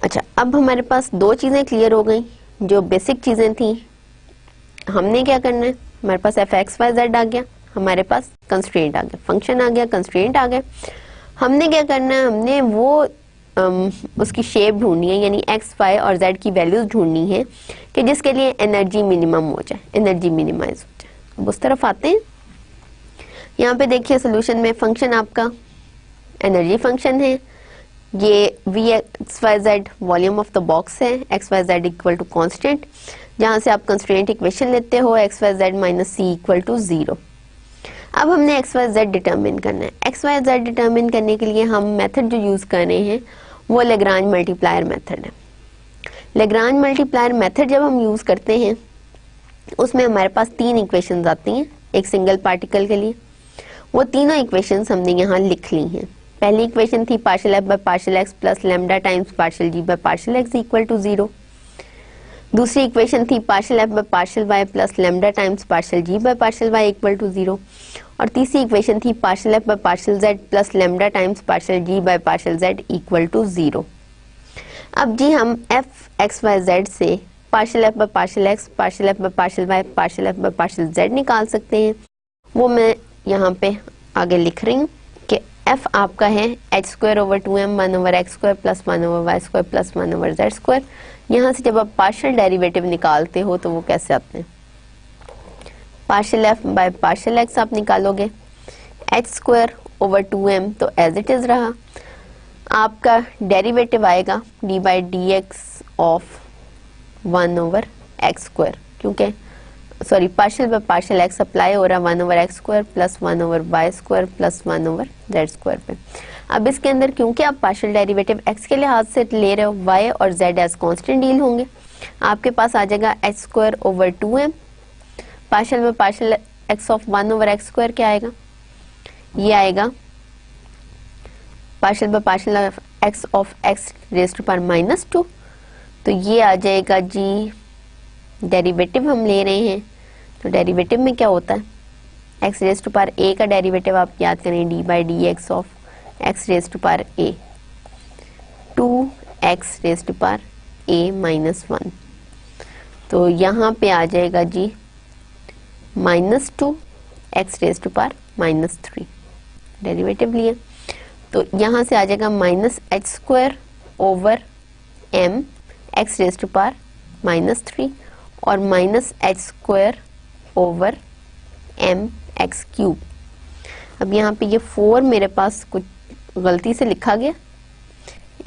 अच्छा अब हमारे पास दो चीजें क्लियर हो गई, जो बेसिक चीजें थी हमने क्या करना है, हमारे पास एफ एक्स वाई जेड आ गया, हमारे पास कंस्ट्रेंट आ गया, फंक्शन आ गया, कंस्ट्रेंट आ गया। हमने क्या करना है, हमने वो उसकी शेप ढूंढनी है, यानी एक्स वाई और जेड की वैल्यूज ढूंढनी है कि जिसके लिए एनर्जी मिनिमम हो जाए, एनर्जी मिनिमाइज हो जाए। अब उस तरफ आते हैं, यहाँ पे देखिए सोल्यूशन में फंक्शन आपका एनर्जी फंक्शन है, ये V X Y Z volume of the box है, x Y Z equal to constant, जहां से आप कंस्ट्रेंट इक्वेशन लेते हो X Y Z minus C equal to 0। अब हमने एक्स वाई जेड डिटर्मिन करना है। एक्स वाई जेड डिटर्मिन करने के लिए हम मेथड जो यूज कर रहे हैं वो लेग्रांज मल्टीप्लायर मेथड है। लेग्रांज मल्टीप्लायर मेथड जब हम यूज करते हैं उसमें हमारे पास 3 इक्वेशंस आती हैं एक सिंगल पार्टिकल के लिए, वो तीनों इक्वेशंस हमने यहाँ लिख ली हैं। पहली इक्वेशन थी partial F by partial x plus lambda times partial ji by partial x equal to 0। दूसरी इक्वेशन थी partial F by partial y plus lambda times partial ji by partial y equal to 0। और तीसरी equation थी partial F by partial z plus lambda times partial ji by partial z equal to 0। अब जी हम f x Y z से partial F by partial x, partial F by partial Y, partial F by partial z निकाल सकते हैं। वो मैं यहाँ पे आगे लिख रही हूँ कि एफ आपका है h square over 2m 1 over x square plus 1 over Y square plus 1 over Z square. यहाँ से जब आप पार्शियल डेरिवेटिव निकालते हो तो वो कैसे आते हैं, partial F by partial x आप निकालोगे, एच स्क्वायर ओवर 2m तो एज इट इज रहा, आपका डेरिवेटिव आएगा D by D x of 1 over x square, क्योंकि sorry partial by partial X apply हो रहा है 1 over x square plus 1 over Y square plus 1 over Z square पे। अब इसके अंदर क्योंकि आप पार्शियल डेरिवेटिव एक्स के लिहाज से ले रहे हो, वाई और जेड एज कांस्टेंट डील होंगे, आपके पास आ जाएगा h square over 2m, partial by partial x of 1 over x square क्या आएगा, ये आएगा partial by partial x of x raise to power -2, तो ये आ जाएगा जी, डेरिवेटिव हम ले रहे हैं तो डेरिवेटिव में क्या होता है, x raise to power a का डेरिवेटिव आप याद करें d by D x of x raise to power a, 2x raise to power a-1, तो यहाँ पे आ जाएगा जी -2x raise to power -3, derivative लिए तो यहाँ से आ जाएगा -h square over m x raise to power -3 और -h square over m x cube. अब यहाँ पे ये 4 मेरे पास कुछ गलती से लिखा गया,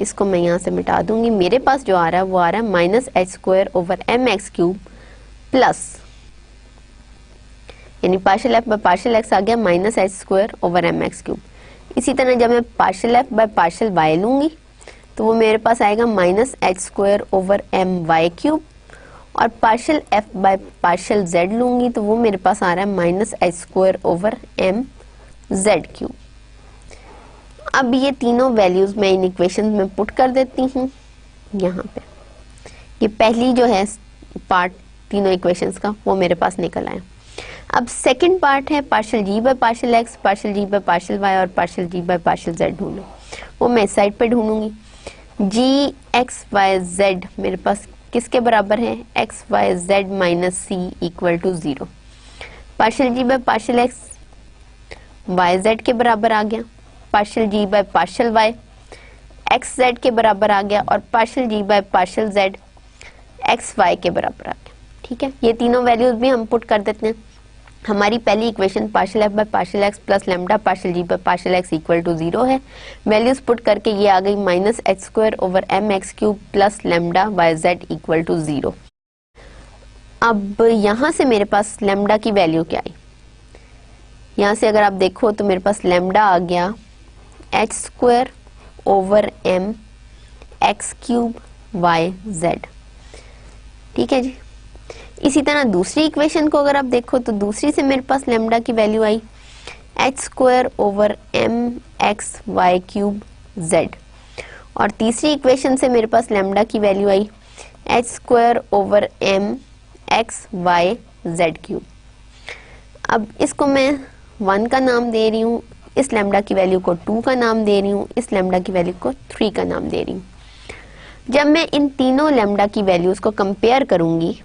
इसको मैं यहाँ से मिटा दूंगी। मेरे पास जो आ रहा है वो आ रहा है -h square over m x cube plus, यानी partial F by partial X आ गया -h square over m x cube. इसी तरह जब मैं partial F by partial Y लूंगी तो वो मेरे पास आएगा -h square over m y cube, और partial F by partial Z लूंगी तो वो मेरे पास आ रहा है -h square over m z cube. अब ये तीनों वैल्यूज मैं इन इक्वेशन में पुट कर देती हूँ यहाँ पे। ये पहली जो है पार्ट तीनों इक्वेशंस का वो मेरे पास निकल आया। अब सेकंड पार्ट है partial ji by partial x, partial ji by partial Y और partial ji by partial Z ढूंढो। वो मैं इस साइड पे ढूंढूंगी। जी एक्स वाई जेड मेरे पास किसके बराबर है, x Y Z minus C equal to 0। Partial ji by partial X Y Z के बराबर आ गया, partial ji by partial Y X Z के बराबर आ गया, और partial ji by partial z x y के बराबर आ गया। ठीक है, ये तीनों वैल्यूज भी हम पुट कर देते हैं। हमारी पहली equation partial F by partial x plus lambda partial ji by partial x equal to 0 है। वैल्यूज पुट करके ये आ गई -h square over m x cube plus lambda y Z equal to 0। अब यहाँ से मेरे पास लेमडा की वैल्यू क्या आई, यहाँ से अगर आप देखो तो मेरे पास लेमडा आ गया h square over m x cube y z. ठीक है जी। इसी तरह दूसरी इक्वेशन को अगर आप देखो तो दूसरी से मेरे पास लेमडा की वैल्यू आई h square over m x y cube z, और तीसरी इक्वेशन से मेरे पास लेमडा की वैल्यू आई h square over m x y z cube. अब इसको मैं 1 का नाम दे रही हूँ, इस लेमडा की वैल्यू को 2 का नाम दे रही हूँ, इस लेमडा की वैल्यू को 3 का नाम दे रही हूँ। जब मैं इन तीनों लेमडा की वैल्यूज को कंपेयर करूंगी,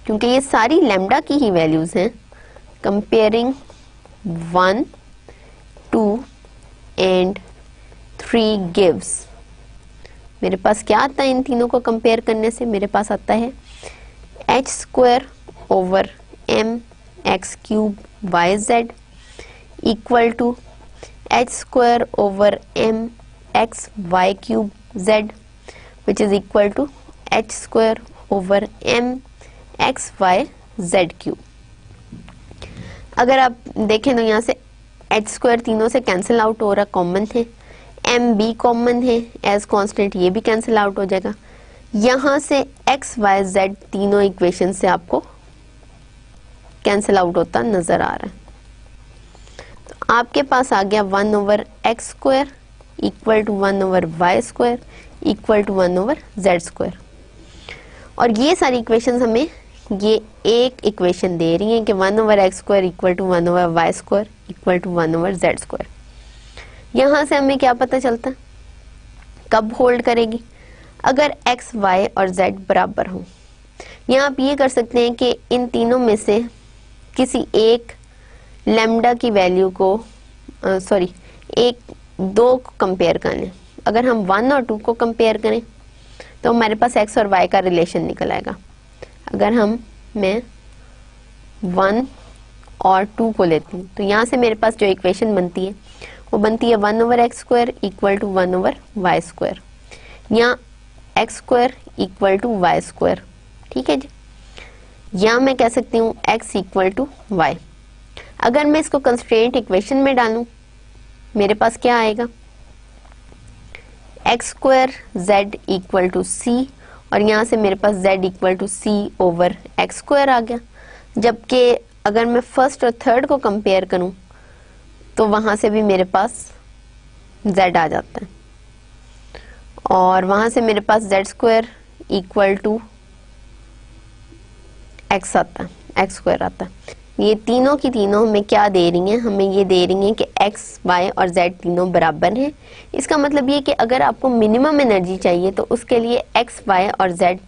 क्योंकि ये सारी लेमडा की ही वैल्यूज हैं, कंपेयरिंग 1, 2 एंड 3 गिव्स, मेरे पास क्या आता है इन तीनों को कंपेयर करने से, मेरे पास आता है h square over m x cube y Z equal to h square over m x y cube z which is equal to h square over m x Y z cube. अगर आप देखें तो यहाँ से एच स्क्वायर तीनों से cancel out हो रहा, कॉमन है, एम बी कॉमन है एज कांस्टेंट, ये भी कैंसिल आउट हो जाएगा। यहाँ से एक्स वाई जेड तीनों इक्वेशन से आपको कैंसिल आउट होता नजर आ रहा है। तो आपके पास आ गया 1/x² equal to 1/y² equal to 1/z²। और ये सारी इक्वेशंस हमें ये एक इक्वेशन दे रही हैं कि 1/x² equal to 1/y² equal to 1/z²। यहाँ से हमें क्या पता चलता है कब होल्ड करेगी, अगर x, y और z बराबर हों। यहाँ आप ये कर सकते हैं कि इन तीनों में से किसी एक लैम्डा की वैल्यू को एक दो को कंपेयर कर लें। अगर हम 1 और 2 को कंपेयर करें तो हमारे पास x और y का रिलेशन निकल आएगा। अगर मैं 1 और 2 को लेती हूँ तो यहाँ से मेरे पास जो इक्वेशन बनती है वो बनती है 1/x² इक्वल टू 1/y², या x² इक्वल टू y²। ठीक है जी, या मैं कह सकती हूँ x इक्वल टू y। अगर मैं इसको कंस्ट्रेंट इक्वेशन में डालूं मेरे पास क्या आएगा, x² z equal to c, और यहाँ से मेरे पास z इक्वल टू c/x² आ गया। जबकि अगर मैं फर्स्ट और थर्ड को कंपेयर करूं तो वहां से भी मेरे पास z आ जाता है, और वहां से मेरे पास z² इक्वल टू x आता है, x² आता है। ये तीनों की तीनों हमें क्या दे रही हैं, हमें ये दे रही हैं कि x, y और z तीनों बराबर हैं। इसका मतलब ये कि अगर आपको मिनिमम एनर्जी चाहिए तो उसके लिए x, y और z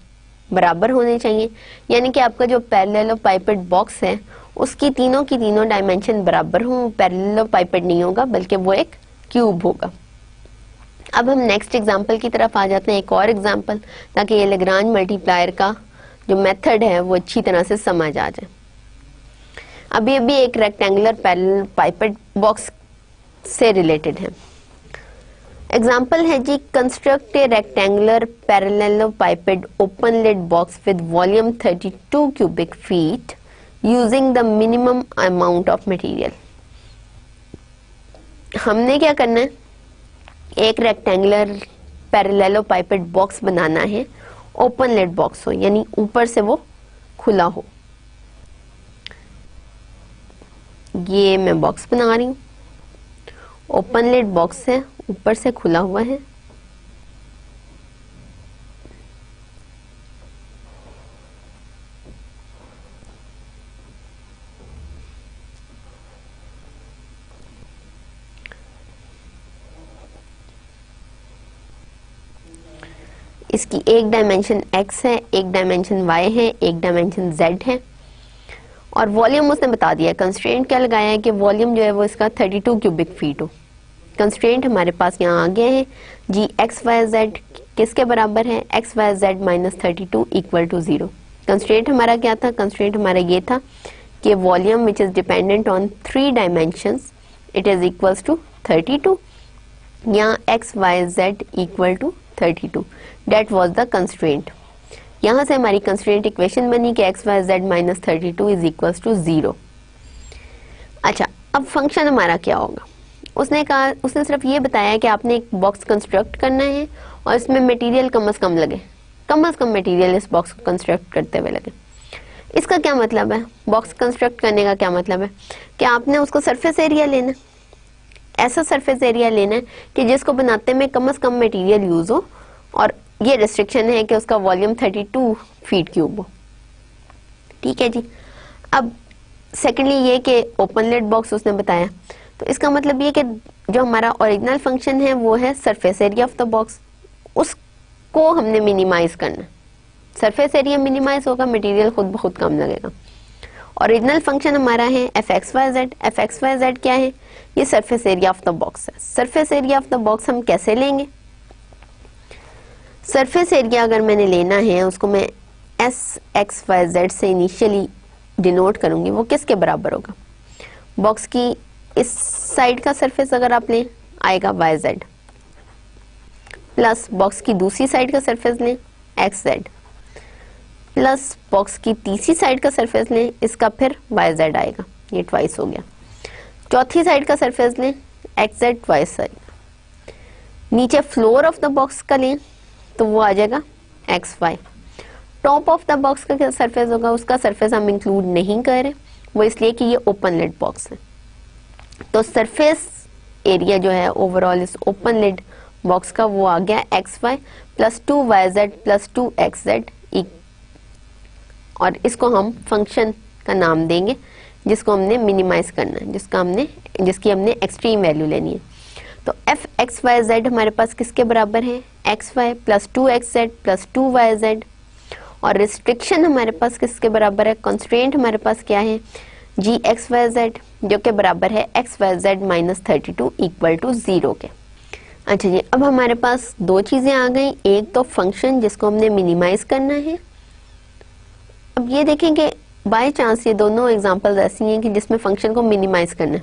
बराबर होने चाहिए, यानी कि आपका जो पैरेललोपाइपेड बॉक्स है उसकी तीनों डायमेंशन बराबर हों। पैरेललोपाइपेड नहीं होगा बल्कि वो एक क्यूब होगा। अब हम नेक्स्ट एग्जांपल की तरफ आ जाते हैं, एक और एग्जांपल, ताकि ये लैग्रांज मल्टीप्लायर का जो मेथड है वो अच्छी तरह से समझ आ जाए। अभी एक रेक्टेंगुलर पैरेललोपाइपेड बॉक्स से रिलेटेड है। एग्जाम्पल है जी, construct a rectangular parallelepiped open lid box with volume 32 cubic feet using the minimum amount of material. हमने क्या करना है, एक रेक्टेंगुलर पैरेललोपाइपेड बॉक्स बनाना है, ओपन लिड बॉक्स हो यानी ऊपर से वो खुला हो। ये मैं बॉक्स बना रही हूँ, ओपन लिड बॉक्स है, ऊपर से खुला हुआ है। इसकी एक डायमेंशन x है, एक डायमेंशन y है, एक डायमेंशन z है, और वॉल्यूम उसने बता दिया। कंस्ट्रेंट क्या लगाया है कि वॉल्यूम जो है वो इसका 32 क्यूबिक फीट हो। कंस्ट्रेंट हमारे पास यहाँ आ गया है जी, एक्स वाई जेड किसके बराबर है, x Y Z minus 32 equal to 0। Constraint हमारा क्या था, कंस्ट्रेंट हमारा ये था कि volume which is dependent on 3 dimensions it is equals to 32, या x Y Z equal to 32, that was the constraint. यहाँ से हमारी कंस्ट्रेंट इक्वेशन बनी कि x Y Z minus 32 is equals to 0। अच्छा, अब फंक्शन हमारा क्या होगा, उसने सिर्फ ये बताया कि आपने एक बॉक्स कंस्ट्रक्ट करना है और इसमें मटेरियल कम से कम लगे, कम से कम मटेरियल इस बॉक्स को कंस्ट्रक्ट करते हुए लगे। इसका क्या मतलब है, बॉक्स कंस्ट्रक्ट करने का क्या मतलब है कि आपने उसको सरफेस एरिया लेना, ऐसा सरफेस एरिया लेना है कि जिसको बनाते में कम से कम मटेरियल यूज हो, और ये रिस्ट्रिक्शन है कि उसका वॉल्यूम 32 फीट क्यूब हो। ठीक है जी। अब सेकेंडली ये कि ओपन लिड बॉक्स उसने बताया, तो इसका मतलब ये कि जो हमारा ओरिजिनल फंक्शन है वो है surface area of the box, उसको हमने मिनिमाइज करना। सरफेस एरिया मिनिमाइज होगा, मटेरियल खुद ब खुद कम लगेगा। ओरिजिनल फंक्शन हमारा है F x Y Z. F x Y Z क्या है, ये surface area of the box है। Surface area of the box हम कैसे लेंगे, सरफेस एरिया अगर मैंने लेना है उसको मैं एस एक्स वाई जेड से इनिशियली डिनोट करूंगी, वो किसके बराबर होगा, बॉक्स की इस साइड का सरफेस अगर आप लें आएगा वाई जेड, प्लस बॉक्स की दूसरी साइड का सरफेस लें एक्स जेड, प्लस बॉक्स की तीसरी साइड का सरफेस लें, इसका फिर वाई जेड आएगा, ये ट्वाइस हो गया। चौथी साइड का सरफेस लें एक्स जेड ट्वाइस आएगा। नीचे फ्लोर ऑफ द बॉक्स का लें तो वो आ जाएगा x y. Top of the box का क्या सरफेस होगा, उसका सरफेस हम इंक्लूड नहीं कर रहे, वो इसलिए कि ये ओपन लिड बॉक्स है। तो सरफेस एरिया जो है ओवरऑल इस ओपन लिड बॉक्स का वो आ गया XY plus 2YZ plus 2XZ, और इसको हम फंक्शन का नाम देंगे जिसको हमने मिनिमाइज करना है, जिसकी हमने एक्सट्रीम वैल्यू लेनी है। तो fxyz हमारे पास किसके बराबर है, xy plus 2xz plus 2yz, और रिस्ट्रिक्शन हमारे पास किसके बराबर है, कंस्ट्रेंट हमारे पास क्या है, gxyz जो के बराबर है xyz माइनस 32 इक्वल टू 0 के। अच्छा जी, अब हमारे पास दो चीजें आ गई, एक तो फंक्शन जिसको हमने मिनिमाइज करना है। अब ये देखेंगे बाय चांस ये दोनों एग्जांपल्स ऐसी हैं कि जिसमें फंक्शन को मिनिमाइज करना है,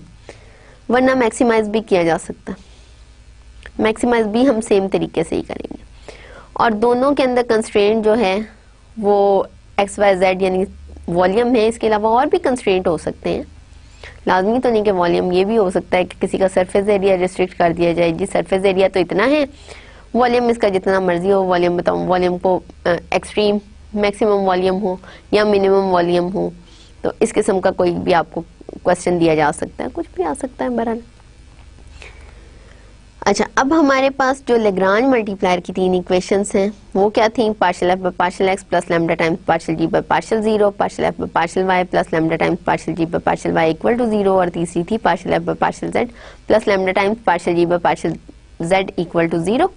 वरना मैक्सिमाइज भी किया जा सकता है। मैक्सिमाइज भी हम सेम तरीके से ही करेंगे, और दोनों के अंदर कंस्ट्रेंट जो है वो XYZ यानी वॉल्यूम है, इसके अलावा और भी कंस्ट्रेंट हो सकते हैं, लाजमी तो नहीं कि वॉल्यूम, ये भी हो सकता है कि किसी का सरफेस एरिया रिस्ट्रिक्ट कर दिया जाए, जी सरफेस एरिया तो इतना है, वॉल्यूम इसका जितना मर्जी हो, वॉल्यूम बताओ, वॉल्यूम को एक्सट्रीम मैक्सिमम वॉल्यूम हो या मिनिमम वॉल्यूम हो, तो इस किस्म का कोई भी आपको क्वेश्चन दिया जा सकता है, कुछ भी आ सकता है बहरहाल। अच्छा, अब हमारे पास जो लेग्रांज मल्टीप्लायर की तीन इक्वेशंस हैं वो क्या थी, partial F by partial x plus lambda times partial ji by partial zero, partial F by partial y plus lambda times partial ji by partial y equal to zero, और तीसरी थी partial F by partial z plus lambda times partial ji by partial z equal to zero.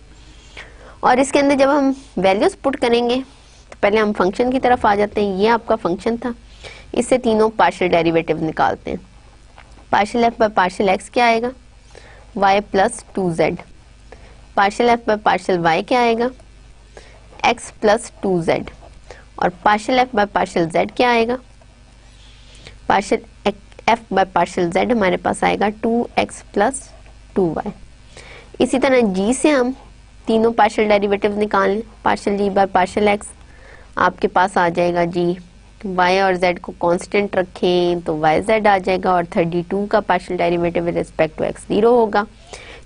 और इसके अंदर जब हम values put करेंगे तो पहले हम फंक्शन की तरफ आ जाते हैं, ये आपका फंक्शन था, इससे तीनों पार्शियल डेरिवेटिव निकालते हैं। Partial F by partial x क्या आएगा, y plus 2z, partial F by partial y क्या आएगा, x प्लस 2z, और partial F by partial z क्या आएगा, partial F by partial z हमारे पास आएगा 2x प्लस 2y। इसी तरह g से हम तीनों पार्शियल डेरिवेटिव निकाल लें, partial g by partial x आपके पास आ जाएगा g, y और z को कांस्टेंट रखें तो yz आ जाएगा, और 32 का partial derivative with respect to x 0 होगा।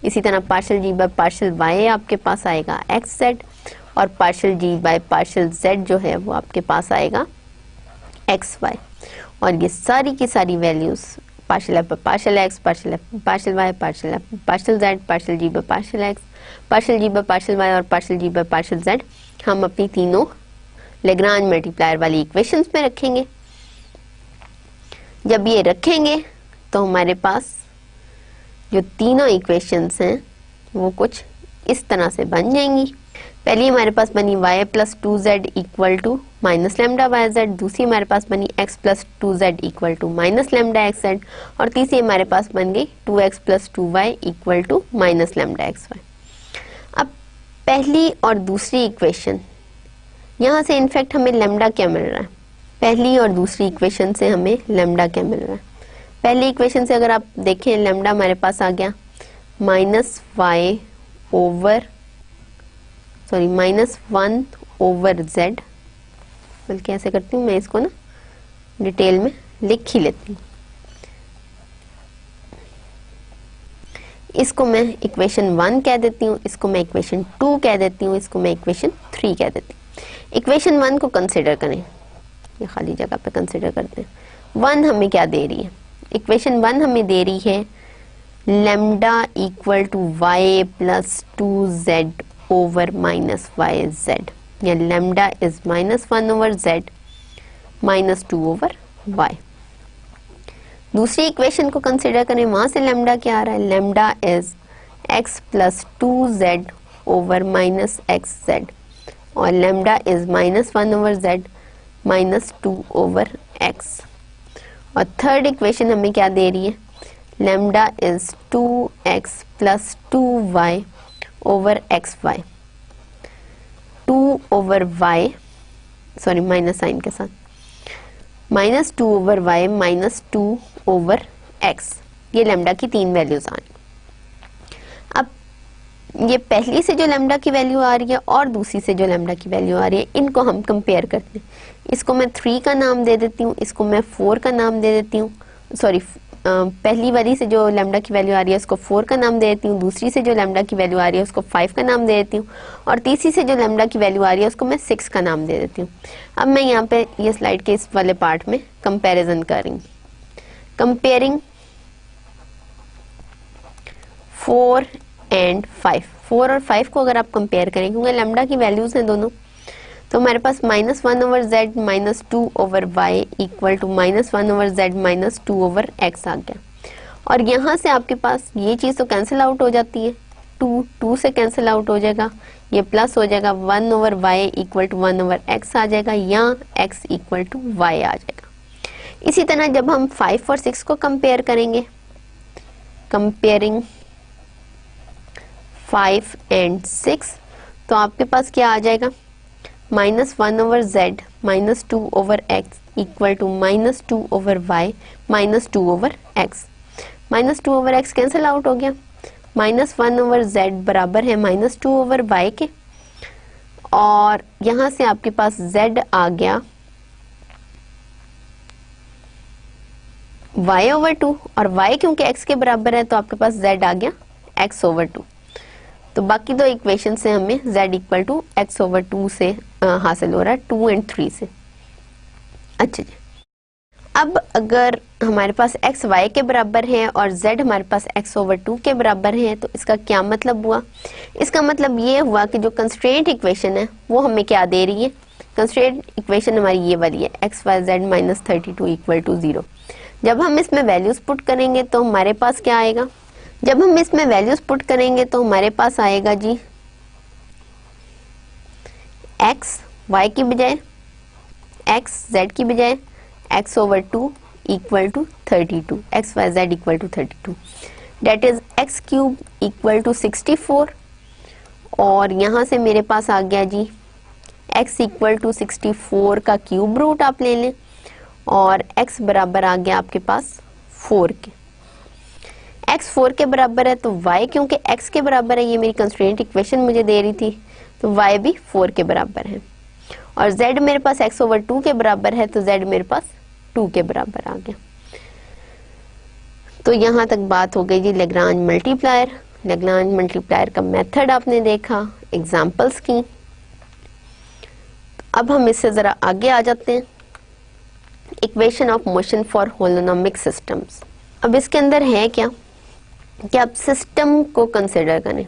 इसी तरह partial g by partial y आपके पास आएगा xz, और partial g by partial z जो है वो आपके पास आएगा xy, और ये सारी की सारी values partial F by partial x, partial F partial Y, partial F partial Z, partial ji by partial x, partial ji by partial Y और partial ji by partial Z हम अपनी तीनों लेग्रांज मल्टीप्लायर वाली equations में रखेंगे। जब ये रखेंगे तो हमारे पास जो तीनों इक्वेशंस हैं वो कुछ इस तरह से बन जाएंगी। पहली हमारे पास बनी y plus 2z equal to minus lambda y z, दूसरी हमारे पास बनी x plus 2z equal to minus lambda x Z, और तीसरी हमारे पास बन गई 2x plus 2y equal to minus lambda x y. अब पहली और दूसरी इक्वेशन, यहाँ से इनफैक्ट हमें लेमडा क्या मिल रहा है, पहली और दूसरी इक्वेशन से हमें लेमडा क्या मिल रहा है। पहली इक्वेशन से अगर आप देखें लेमडा हमारे पास आ गया minus y over minus 1 over z, बल्कि ऐसे करती हूँ मैं इसको ना डिटेल में लिख ही लेती हूँ। इसको मैं इक्वेशन 1 कह देती हूँ, इसको मैं इक्वेशन 2 कह देती हूँ, इसको मैं इक्वेशन 3 कह देती हूँ। इक्वेशन 1 को कंसिडर करें, ये खाली जगह पे कंसिडर करते हैं। 1 हमें क्या दे रही है, इक्वेशन 1 हमें दे रही है lambda equal to Y plus 2z over minus Y Z, या lambda is minus 1 over Z minus 2 over Y. दूसरी इक्वेशन को कंसिडर करें, वहां से लेमडा क्या आ रहा है, lambda is x plus 2z over minus X Z, और lambda is minus 1 over Z minus 2 over x। और थर्ड इक्वेशन हमें क्या दे रही है, lambda is 2x plus 2y over x y, 2 over y, sorry minus sign के साथ, minus 2 over y minus 2 over x। ये लेमडा की तीन वैल्यूज आ रही। अब ये पहली से जो लेमडा की वैल्यू आ रही है और दूसरी से जो लेमडा की वैल्यू आ रही है, इनको हम कंपेयर करते हैं। इसको मैं 3 का नाम दे देती हूँ, इसको मैं 4 का नाम दे देती हूँ, सॉरी पहली वाली से जो लेमडा की वैल्यू आ रही है उसको 4 का नाम दे देती हूँ, दूसरी से जो लेमडा की वैल्यू आ रही है उसको 5 का नाम दे देती हूँ, और तीसरी से जो लेमडा की वैल्यू आ रही है उसको मैं 6 का नाम दे देती हूँ। अब मैं यहाँ पे ये स्लाइड के इस वाले पार्ट में कंपैरिजन कर रही हूँ। कंपेयरिंग 4 एंड 5, 4 और 5 को अगर आप कंपेयर करें, क्योंकि लैम्डा की वैल्यूज हैं दोनों, तो हमारे पास -1 over z minus 2 over y equal to -1 over z minus 2 over x आ गया। और यहाँ से आपके पास ये चीज़ तो कैंसिल आउट हो जाती है, 2 से कैंसिल आउट हो जाएगा, ये प्लस हो जाएगा, 1 over y equal to 1 over x आ जाएगा, या x इक्वल टू y आ जाएगा। इसी तरह जब हम 5 और 6 को कंपेयर करेंगे, कंपेयरिंग 5 एंड 6, तो आपके पास क्या आ जाएगा, -1 over z minus 2 over x equal to -2 over y minus 2 over x। -2 over x cancel out हो गया, -1 ओवर z बराबर है -2 ओवर y के, और यहां से आपके पास z आ गया y ओवर 2, और y क्योंकि x के बराबर है तो आपके पास z आ गया x ओवर 2। तो बाकी दो इक्वेशन से हमें z equal to x over 2 से हासिल हो रहा है, 2 एंड 3 से। अच्छा जी, अब अगर हमारे पास x y के बराबर है और z हमारे पास x ओवर 2 के बराबर है, तो इसका क्या मतलब हुआ? इसका मतलब ये हुआ कि जो कंस्ट्रेंट इक्वेशन है वो हमें क्या दे रही है, कंस्ट्रेंट इक्वेशन हमारी ये वाली है, x y z minus 32 equal to 0। जब हम इसमें वैल्यूज पुट करेंगे तो हमारे पास क्या आएगा, जब हम इसमें वैल्यूज पुट करेंगे तो हमारे पास आएगा जी x y की बजाय, x z की बजाय x over 2 equal to 32, x y z equal to 32, that is x cube equal to 64। और यहाँ से मेरे पास आ गया जी x इक्वल टू 64 का क्यूब रूट आप ले लें, और x बराबर आ गया आपके पास 4 के। x 4 के बराबर है तो y क्योंकि x के बराबर है, ये मेरी कंस्ट्रेंट इक्वेशन मुझे दे रही थी, तो y भी 4 के बराबर है। और z मेरे पास x ओवर 2 के बराबर है, तो z मेरे पास 2 के बराबर आ गया। तो यहाँ तक बात हो गई जी लैग्रांज मल्टीप्लायर। लैग्रांज मल्टीप्लायर का मेथड आपने देखा, एग्जांपल्स की। अब हम इससे जरा आगे आ जाते हैं, equation of motion for holonomic systems. अब इसके अंदर है क्या कि आप सिस्टम को कंसिडर करें,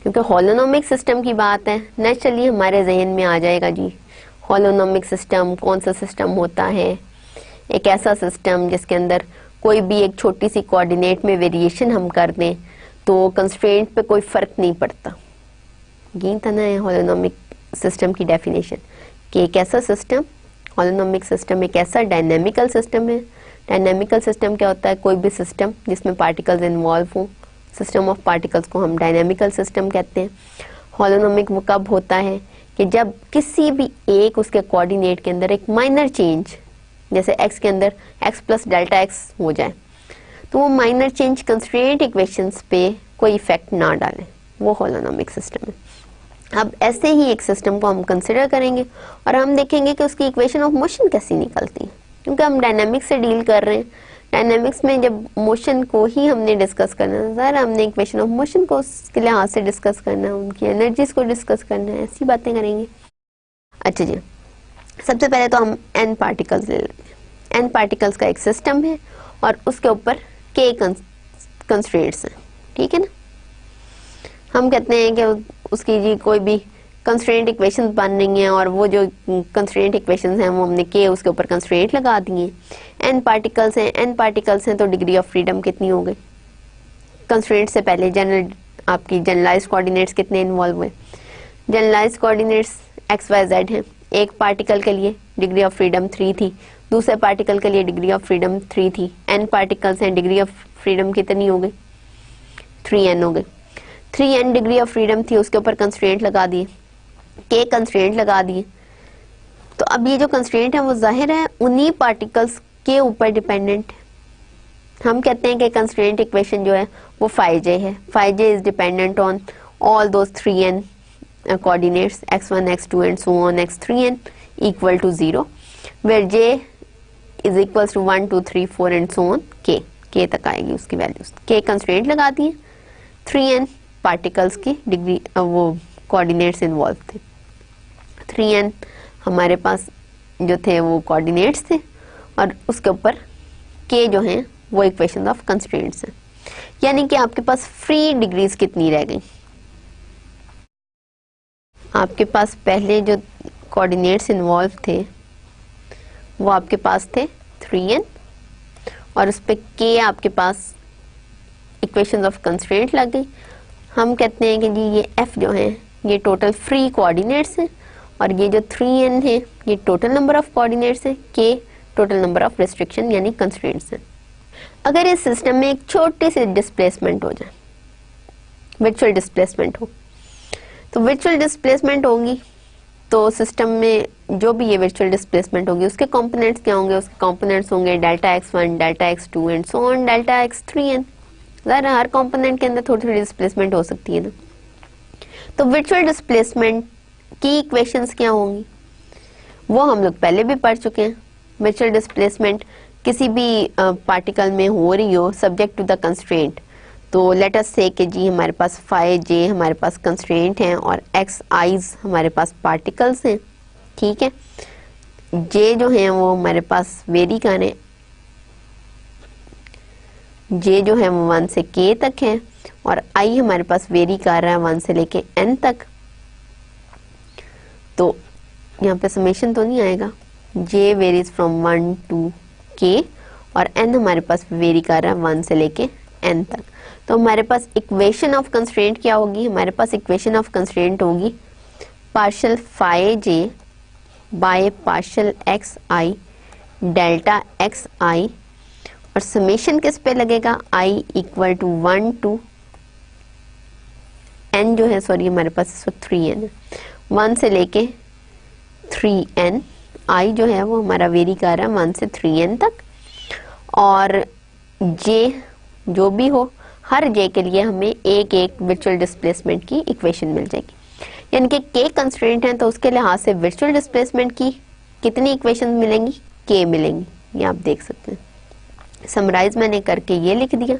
क्योंकि होलोनोमिक सिस्टम की बात है, नेचुरली हमारे जहन में आ जाएगा जी होलोनोमिक सिस्टम कौन सा सिस्टम होता है, एक ऐसा सिस्टम जिसके अंदर कोई भी एक छोटी सी कोऑर्डिनेट में वेरिएशन हम कर दें तो कंस्ट्रेंट पे कोई फर्क नहीं पड़ता। ये था ना होलोनोमिक सिस्टम की डेफिनेशन, कि एक ऐसा सिस्टम, होलोनोमिक सिस्टम एक ऐसा डायनेमिकल सिस्टम है। डायनेमिकल सिस्टम क्या होता है, कोई भी सिस्टम जिसमें पार्टिकल्स इन्वॉल्व हों, सिस्टम ऑफ पार्टिकल्स को हम डायनेमिकल सिस्टम कहते हैं। होलोनोमिक वो कब होता है कि जब किसी भी एक उसके कोऑर्डिनेट के अंदर एक माइनर चेंज, जैसे x के अंदर x प्लस डेल्टा x हो जाए, तो वो माइनर चेंज कंस्ट्रेंट इक्वेशंस पे कोई इफेक्ट ना डाले, वो होलोनोमिक सिस्टम है। अब ऐसे ही एक सिस्टम को हम कंसिडर करेंगे और हम देखेंगे कि उसकी इक्वेशन ऑफ मोशन कैसी निकलती है, क्योंकि हम डायनामिक्स से डील कर रहे हैं। डायनामिक्स में जब मोशन को ही हमने डिस्कस करना है, ज़रा हमने इक्वेशन ऑफ मोशन को उसके लिहाज से डिस्कस करना है, उनकी एनर्जीज को डिस्कस करना है, ऐसी बातें करेंगे। अच्छा जी, सबसे पहले तो हम n पार्टिकल्स ले लेते हैं। n पार्टिकल्स का एक सिस्टम है और उसके ऊपर k कंस्ट्रेंट्स हैं, ठीक है ना। हम कहते हैं कि उसकी जी कोई भी कंस्ट्रेंट इक्वेशंस बन रही हैं और वो जो कंस्ट्रेंट इक्वेशंस हैं वो हमने के उसके ऊपर कंस्ट्रेंट लगा दिए। n पार्टिकल्स हैं तो डिग्री ऑफ फ्रीडम कितनी हो गई, कंस्ट्रेंट से पहले आपकी जनरलाइज्ड कोऑर्डिनेट्स कितने इन्वॉल्व हुए। Generalised coordinates x y z हैं। एक पार्टिकल के लिए डिग्री ऑफ फ्रीडम 3 थी, दूसरे पार्टिकल के लिए डिग्री ऑफ फ्रीडम 3 थी। n पार्टिकल्स हैं, डिग्री ऑफ फ्रीडम कितनी हो गई, 3n हो गई। 3n डिग्री ऑफ फ्रीडम थी, उसके ऊपर कंस्ट्रेंट लगा दिए, k कंस्ट्रेंट लगा दिए। तो अब ये जो कंस्ट्रेंट है वो जाहिर है उन्हीं पार्टिकल्स के ऊपर डिपेंडेंट है। हम कहते हैं कि कंस्ट्रेंट इक्वेशन जो है वो phi j है। phi j is dependent on all those 3n coordinates x1 x2 and so on x3n equal to 0 where j is equals to 1 2 3 4 and so on k तक आएगी उसकी वैल्यूज। k कंस्ट्रेंट लगा दिए, 3n particles की degree वो coordinates involve थे। 3n हमारे पास जो थे वो कोऑर्डिनेट्स थे और उसके ऊपर k जो हैं वो इक्वेशन ऑफ कंस्ट्रेंट्स हैं। यानी कि आपके पास फ्री डिग्रीज कितनी रह गई? आपके पास पहले जो कोऑर्डिनेट्स इन्वॉल्व थे वो आपके पास थे 3n, और उस पे k आपके पास इक्वेशंस ऑफ कंस्ट्रेंट लग गई। हम कहते हैं कि जी ये f जो है ये टोटल फ्री कोऑर्डिनेट्स हैं, और ये जो 3n है ये टोटल नंबर ऑफ कोऑर्डिनेट्स है, k total number of restriction यानी कंस्ट्रेंट्स हैं। अगर इस सिस्टम में एक छोटी सी डिस्प्लेसमेंट हो जाए, वर्चुअल डिस्प्लेसमेंट हो, तो वर्चुअल डिस्प्लेसमेंट होगी तो सिस्टम में जो भी ये वर्चुअल डिस्प्लेसमेंट होगी उसके कंपोनेंट्स क्या होंगे? उसके कंपोनेंट्स होंगे delta x1, delta x2 and so on delta x3n। ज़रा हर कंपोनेंट के अंदर थोड़ी थोड़ी डिस्प्लेसमेंट हो सकती है ना। तो वर्चुअल डिस्प्लेसमेंट की इक्वेशंस क्या होंगी वो हम लोग पहले भी पढ़ चुके हैं। वर्चुअल डिस्प्लेसमेंट किसी भी पार्टिकल में हो रही हो सब्जेक्ट टू द कंस्ट्रेंट, तो लेट अस से कि जी हमारे पास फाई जे हमारे पास कंस्ट्रेंट हैं और एक्स आईज हमारे पास पार्टिकल्स हैं, ठीक है। जे जो हैं वो हमारे पास वेरी कर रहे हैं, जे जो है वो 1 से k तक है, और आई हमारे पास वेरी कर रहा है 1 से लेके n तक। तो यहाँ पे समेशन तो नहीं आएगा, j varies from 1 to k और n हमारे पास वेरी कर रहा है 1 से लेके n तक। तो हमारे पास इक्वेशन ऑफ कंस्ट्रेंट क्या होगी? हमारे पास इक्वेशन ऑफ कंस्ट्रेंट होगी partial phi J by partial X I delta x I, और समेशन किस पे लगेगा? i equal to 1 to n जो है, सॉरी हमारे पास 3n, 1 से लेके 3n, i जो है वो हमारा वेरी कर रहा है 1 से 3n तक, और j जो भी हो हर j के लिए हमें एक एक वर्चुअल डिस्प्लेसमेंट की इक्वेशन मिल जाएगी। यानी कि k कंस्ट्रेंट है तो उसके लिहाज से वर्चुअल डिस्प्लेसमेंट की कितनी इक्वेशन मिलेंगी? k मिलेंगी। ये आप देख सकते हैं। समराइज मैंने करके ये लिख दिया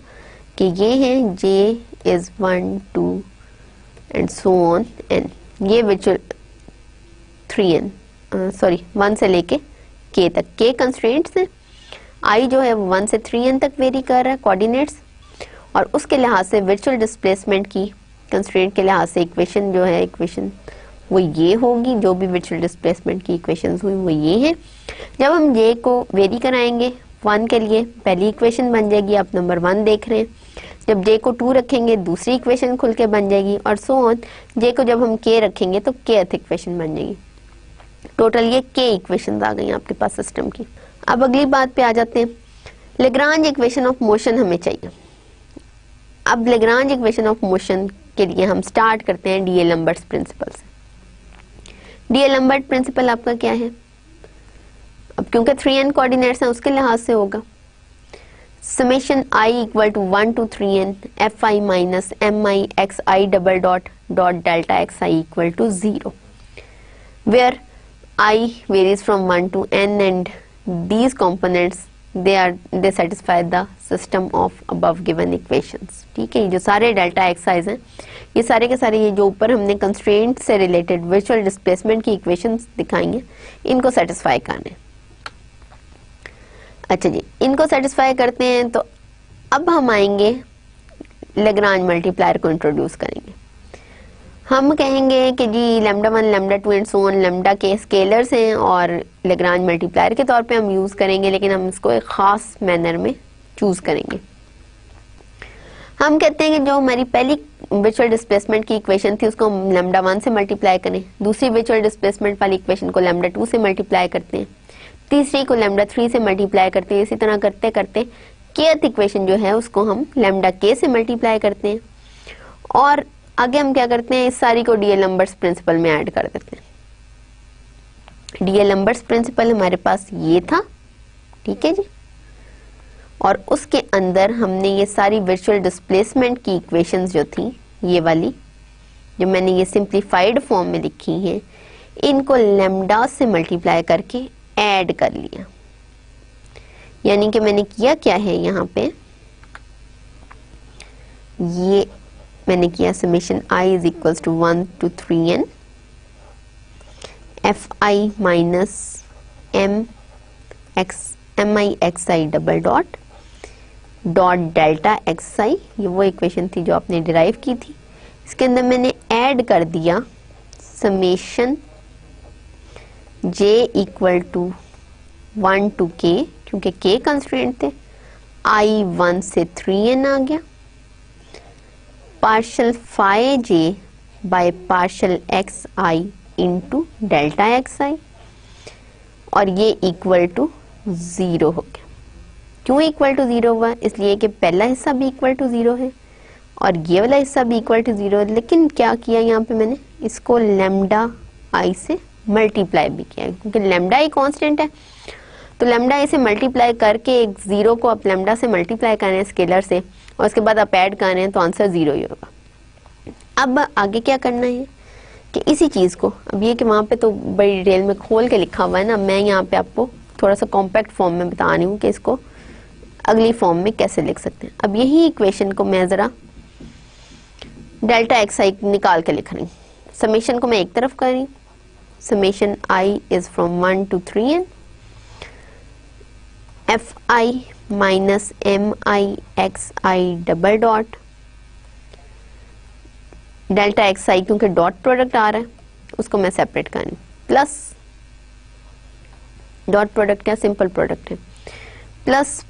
कि ये है j is 1 2 and so on n, ये वर्चुअल 3n सॉरी 1 से लेके k तक k कंस्ट्रेंट्स हैं। i जो है वो 1 से 3n तक वेरी कर रहा है कोऑर्डिनेट्स, और उसके लिहाज से वर्चुअल डिस्प्लेसमेंट की कंस्ट्रेंट के लिहाज से इक्वेशन जो है इक्वेशन वो ये होगी, जो भी वर्चुअल डिस्प्लेसमेंट की इक्वेशंस हुई वो ये है। जब हम j को वेरी कराएंगे 1 के लिए पहली इक्वेशन बन जाएगी, आप नंबर 1 देख रहे हैं। जब j को 2 रखेंगे दूसरी इक्वेशन खुल के बन जाएगी, और सो ऑन j को जब हम k रखेंगे तो kth इक्वेशन बन जाएगी। टोटल ये k इक्वेशंस आ गई आपके पास सिस्टम की। अब अगली बात पे आ जाते हैं, लेग्रांज इक्वेशन ऑफ मोशन हमें चाहिए। अब लेग्रांज इक्वेशन ऑफ मोशन के लिए हम स्टार्ट करते हैं डीएलम्बर्ट्स प्रिंसिपल से। डीएलम्बर्ट प्रिंसिपल आपका क्या है? अब क्योंकि 3n कोऑर्डिनेट्स हैं उसके लिहाज से होगा summation i equal to 1 to 3n fi minus mi xi double dot dot delta xi equal to 0, where i varies from 1 to n and these components they satisfy the system of above given equations। ठीक है, ये जो सारे delta excise हैं ये सारे के सारे ये जो ऊपर हमने कंस्ट्रेंट से रिलेटेड वर्चुअल डिस्प्लेसमेंट की इक्वेशंस दिखाएंगे इनको सेटिस्फाई करने। अच्छा जी, इनको सेटिस्फाई करते हैं तो अब हम आएंगे लेग्रांज मल्टीप्लायर को इंट्रोड्यूस करेंगे। हम कहेंगे कि जी lambda 1 lambda 2 and so on lambda के स्केलर्स हैं और लेग्रांज मल्टीप्लायर के तौर पे हम यूज करेंगे, लेकिन हम इसको एक खास मैनर में चूज करेंगे। हम कहते हैं कि जो हमारी पहली वर्चुअल डिस्प्लेसमेंट की इक्वेशन थी उसको हम लैम्डा 1 से मल्टीप्लाई करें, दूसरी वर्चुअल डिस्प्लेसमेंट वाली इक्वेशन को लैम्डा 2 से मल्टीप्लाई करते हैं, तीसरी को लैम्डा 3 से मल्टीप्लाई करते हैं। इसी तरह करते करते kth इक्वेशन जो है उसको हम लैम्डा k से मल्टीप्लाई करते हैं, और आगे हम क्या करते हैं इस सारी को डीएलम्बर्ट्स प्रिंसिपल में ऐड कर देते हैं। डीएलम्बर्ट्स प्रिंसिपल हमारे पास ये था, ठीक है जी, और उसके अंदर हमने ये सारी वर्चुअल डिस्प्लेसमेंट की इक्वेशंस जो थी ये वाली जो मैंने ये सिंप्लीफाइड फॉर्म में लिखी हैं इनको लैम्डा से मल्टीप्लाई करके ऐड कर लिया। यानी कि मैंने किया क्या है यहाँ पे, ये मैंने किया summation i is equals to 1 to 3n fi minus mi xi double dot dot delta x आई, ये वो इक्वेशन थी जो आपने डिराइव की थी। इसके अंदर मैंने ऐड कर दिया summation J equal to 1 to k, क्योंकि k कंस्ट्रेंट थे, i 1 से 3n आ गया, partial phi J by partial x I into delta x I, और ये इक्वल टू 0 हो गया। क्यों इक्वल टू 0 हुआ? इसलिए कि पहला हिस्सा भी इक्वल टू 0 है और ये वाला हिस्सा भी इक्वल टू 0 है, लेकिन क्या किया यहाँ पे मैंने इसको लैम्डा आई से मल्टीप्लाई भी किया, क्योंकि लैम्डा आई कांस्टेंट है, तो लैम्डा आई से मल्टीप्लाई करके एक 0 को आप लैम्डा से मल्टीप्लाई कर रहे हैं स्केलर से, और उसके बाद आप ऐड कर रहे हैं, तो आंसर 0 ही होगा। अब आगे क्या करना है कि इसी चीज़ को, अब ये कि वहाँ पे तो बड़ी डिटेल में खोल के लिखा हुआ है ना, मैं यहाँ पे आपको थोड़ा सा कॉम्पैक्ट फॉर्म में बता रही हूँ कि इसको अगली फॉर्म में कैसे लिख सकते हैं। अब यही इक्वेशन को मैं ज़रा डेल्टा एक्स आई निकाल के लिख रही हूँ। समेशन को मैं एक तरफ कर रही हूँ, summation I is from 1 to 3n, F I minus M I x I double dot delta x I, क्योंकि डॉट प्रोडक्ट आ रहा है उसको मैं सेपरेट कर रही हूँ, प्लस डॉट प्रोडक्ट क्या सिंपल प्रोडक्ट है, plus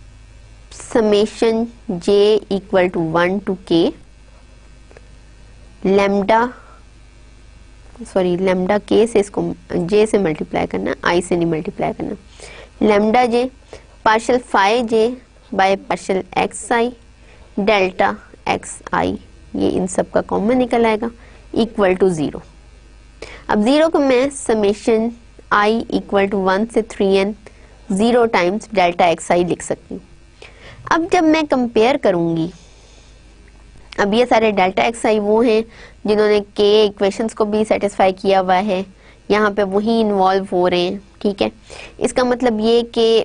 summation J equal to 1 to k lambda, sorry lambda के से इसको जे से मल्टीप्लाई करना, आई से नहीं मल्टीप्लाई करना, lambda J partial phi J by partial x I delta x आई, ये इन सब का कॉमन निकल आएगा, इक्वल टू 0। अब 0 को मैं समेशन आई इक्वल टू 1 से 3n 0 टाइम्स डेल्टा एक्स आई लिख सकती हूँ। अब जब मैं कंपेयर करूंगी, अब ये सारे डेल्टा एक्स आई वो हैं जिन्होंने के इक्वेशंस को भी सेटिस्फाई किया हुआ है, यहाँ पे वही इन्वॉल्व हो रहे हैं, ठीक है। इसका मतलब ये कि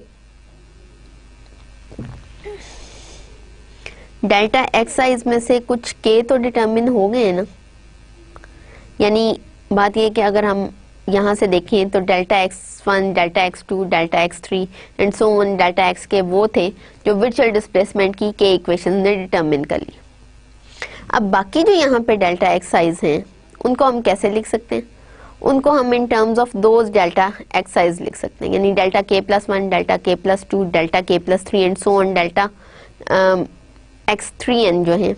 डेल्टा एक्स आई में से कुछ के तो डिटर्मिन हो गए हैं ना, यानी बात ये कि अगर हम यहाँ से देखें तो delta x1, delta x2, delta x3 and so on, delta x के वो थे जो वर्चुअल डिस्प्लेसमेंट की के इक्वेशन ने डिटर्मिन कर ली। अब बाकी जो यहाँ पे डेल्टा एक्स आईज हैं उनको हम कैसे लिख सकते हैं? उनको हम इन terms of those delta x eyes लिख सकते हैं, यानी delta k+1, delta k+2, delta k+3 and so on, delta x3n जो हैं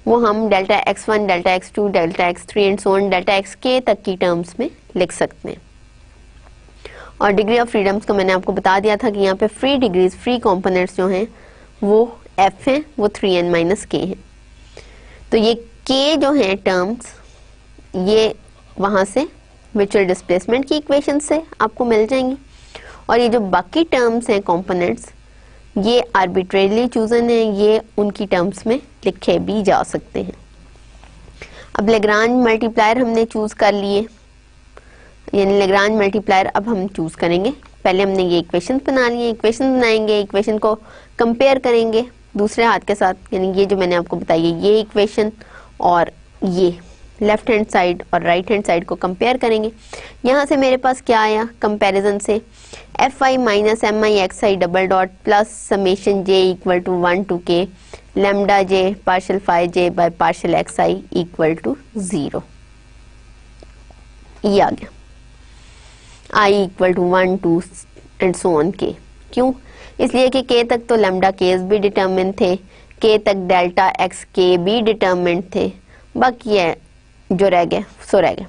वो हम delta x1, delta x2, delta x3 and so on, delta xk तक की टर्म्स में लिख सकते हैं। और डिग्री ऑफ फ्रीडम्स को मैंने आपको बता दिया था कि यहाँ पे फ्री डिग्रीज, फ्री कंपोनेंट्स जो हैं वो f हैं, वो 3n - k हैं। तो ये k जो हैं टर्म्स, ये वहाँ से वर्चुअल डिस्प्लेसमेंट की इक्वेशन से आपको मिल जाएंगी, और ये जो बाकी टर्म्स हैं कंपोनेंट्स, ये आर्बिट्रेरली चूजन है, ये उनकी टर्म्स में लिखे भी जा सकते हैं। अब लेग्रांज मल्टीप्लायर हमने चूज कर लिए, यानी लेग्रांज मल्टीप्लायर अब हम चूज करेंगे। पहले हमने ये इक्वेशन बना लिए, इक्वेशन बनाएंगे, इक्वेशन को कंपेयर करेंगे दूसरे हाथ के साथ, यानी ये जो मैंने आपको बताई है ये इक्वेशन और ये लेफ्ट हैंड साइड और राइट हैंड साइड को कंपेयर करेंगे। यहाँ से मेरे पास क्या आया कंपैरिजन से, F I minus M I x I double dot plus summation J equal to 1 to k lambda J partial phi J by partial x I equal to 0। ये आ गया I equal to 1 2 and so on k। क्यों? इसलिए कि k तक तो lambda case भी determine थे, k तक डेल्टा एक्स के भी डिटर्मिन थे, बाकी है जो रह गया सो रह गया।